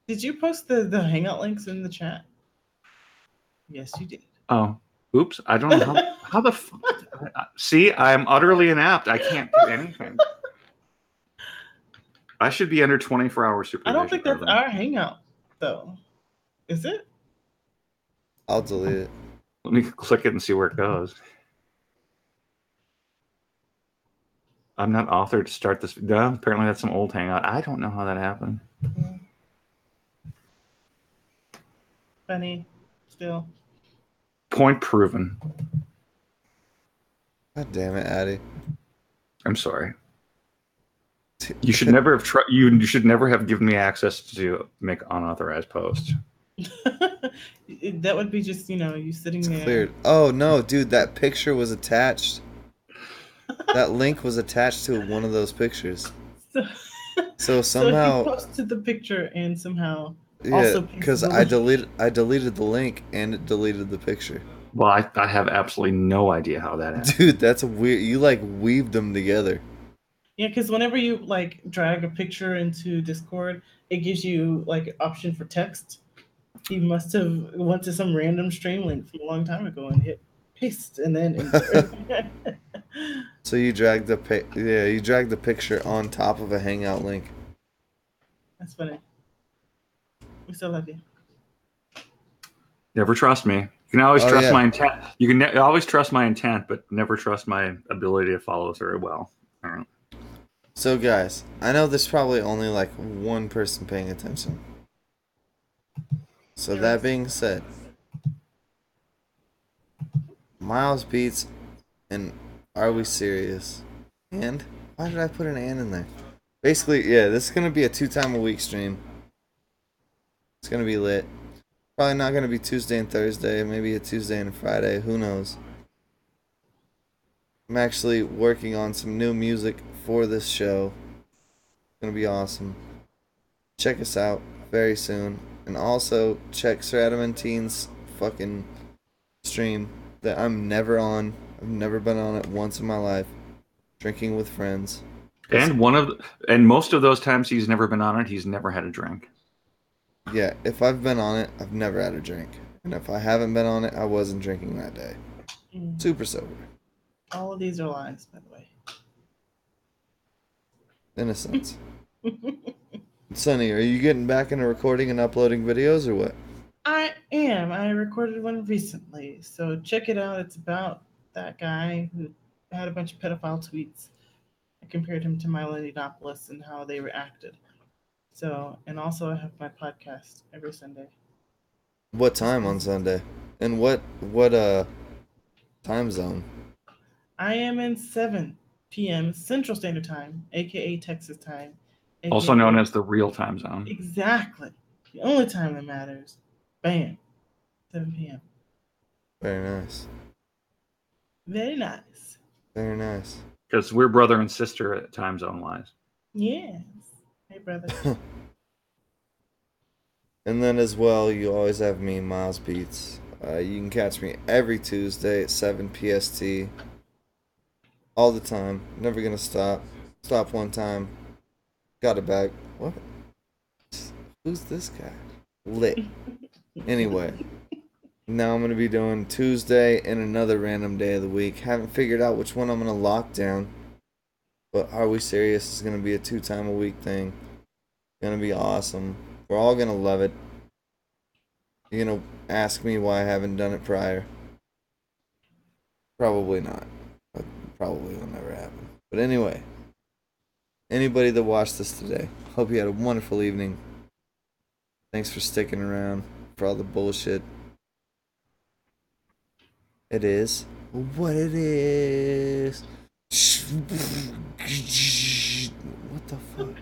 Did you post the hangout links in the chat? Yes, you did. Oh, oops! I don't know how the fuck. See, I'm utterly inept. I can't do anything. I should be under 24-hour I supervision. don't think that's Irvin. our hangout, though. Is it? I'll delete it. Let me click it and see where it goes. I'm not authored to start this. No, apparently that's some old hangout. I don't know how that happened. Funny. Still. Point proven. God damn it, Addie. I'm sorry. You should never have you should never have given me access to make unauthorized posts. That would be just, you sitting It's there. cleared. Oh no, dude, that picture was attached. That link was attached to one of those pictures. So somehow, So he posted the picture and somehow yeah, also because pasted the link. I deleted the link and it deleted the picture. Well, I have absolutely no idea how that happened. Dude, that's weird. You like weaved them together. Yeah, because whenever you like drag a picture into Discord, it gives you like an option for text. He must have went to some random stream link from a long time ago and hit paste and then insert. So you dragged you dragged the picture on top of a Hangout link. That's funny. We still love you. Never trust me. You can always Oh, trust yeah. my intent. You can always trust my intent, but never trust my ability to follow through. Well, all right. So guys, I know there's probably only like one person paying attention. So that being said, Miles Beats and Are We Serious? And why did I put an and in there? Basically, yeah, this is gonna be a 2-time-a-week stream. It's gonna be lit. Probably not gonna be Tuesday and Thursday, maybe a Tuesday and a Friday, who knows. I'm actually working on some new music for this show. It's gonna be awesome. Check us out very soon. And also check Sir Adamantines' fucking stream that I'm never on. I've never been on it once in my life. Drinking with friends. And most of those times he's never been on it, he's never had a drink. Yeah, if I've been on it, I've never had a drink. And if I haven't been on it, I wasn't drinking that day. Mm. Super sober. All of these are lies, by the way. In a sense. Sonny, are you getting back into recording and uploading videos or what? I am. I recorded one recently, so check it out. It's about that guy who had a bunch of pedophile tweets. I compared him to Milo Yiannopoulos and how they reacted. So, and also I have my podcast every Sunday. What time on Sunday? And what time zone? I am in 7 p.m. Central Standard Time, aka Texas time. Also aka known as the real time zone. Exactly. The only time that matters. Bam. 7 p.m. Very nice. Very nice. Very nice. Because we're brother and sister at time zone wise. Yes. Hey, brother. And then as well, you always have me, Miles Beats. You can catch me every Tuesday at 7 PST. All the time. Never gonna stop. Stop one time. Got it back. What? Who's this guy? Lit. Anyway. Now I'm gonna be doing Tuesday and another random day of the week. Haven't figured out which one I'm gonna lock down. But Are We Serious is gonna be a 2 time a week thing. Gonna be awesome. We're all gonna love it. You're gonna ask me why I haven't done it prior. Probably not. That probably will never happen. But anyway, anybody that watched this today, hope you had a wonderful evening. Thanks for sticking around for all the bullshit. It is what it is. What the fuck?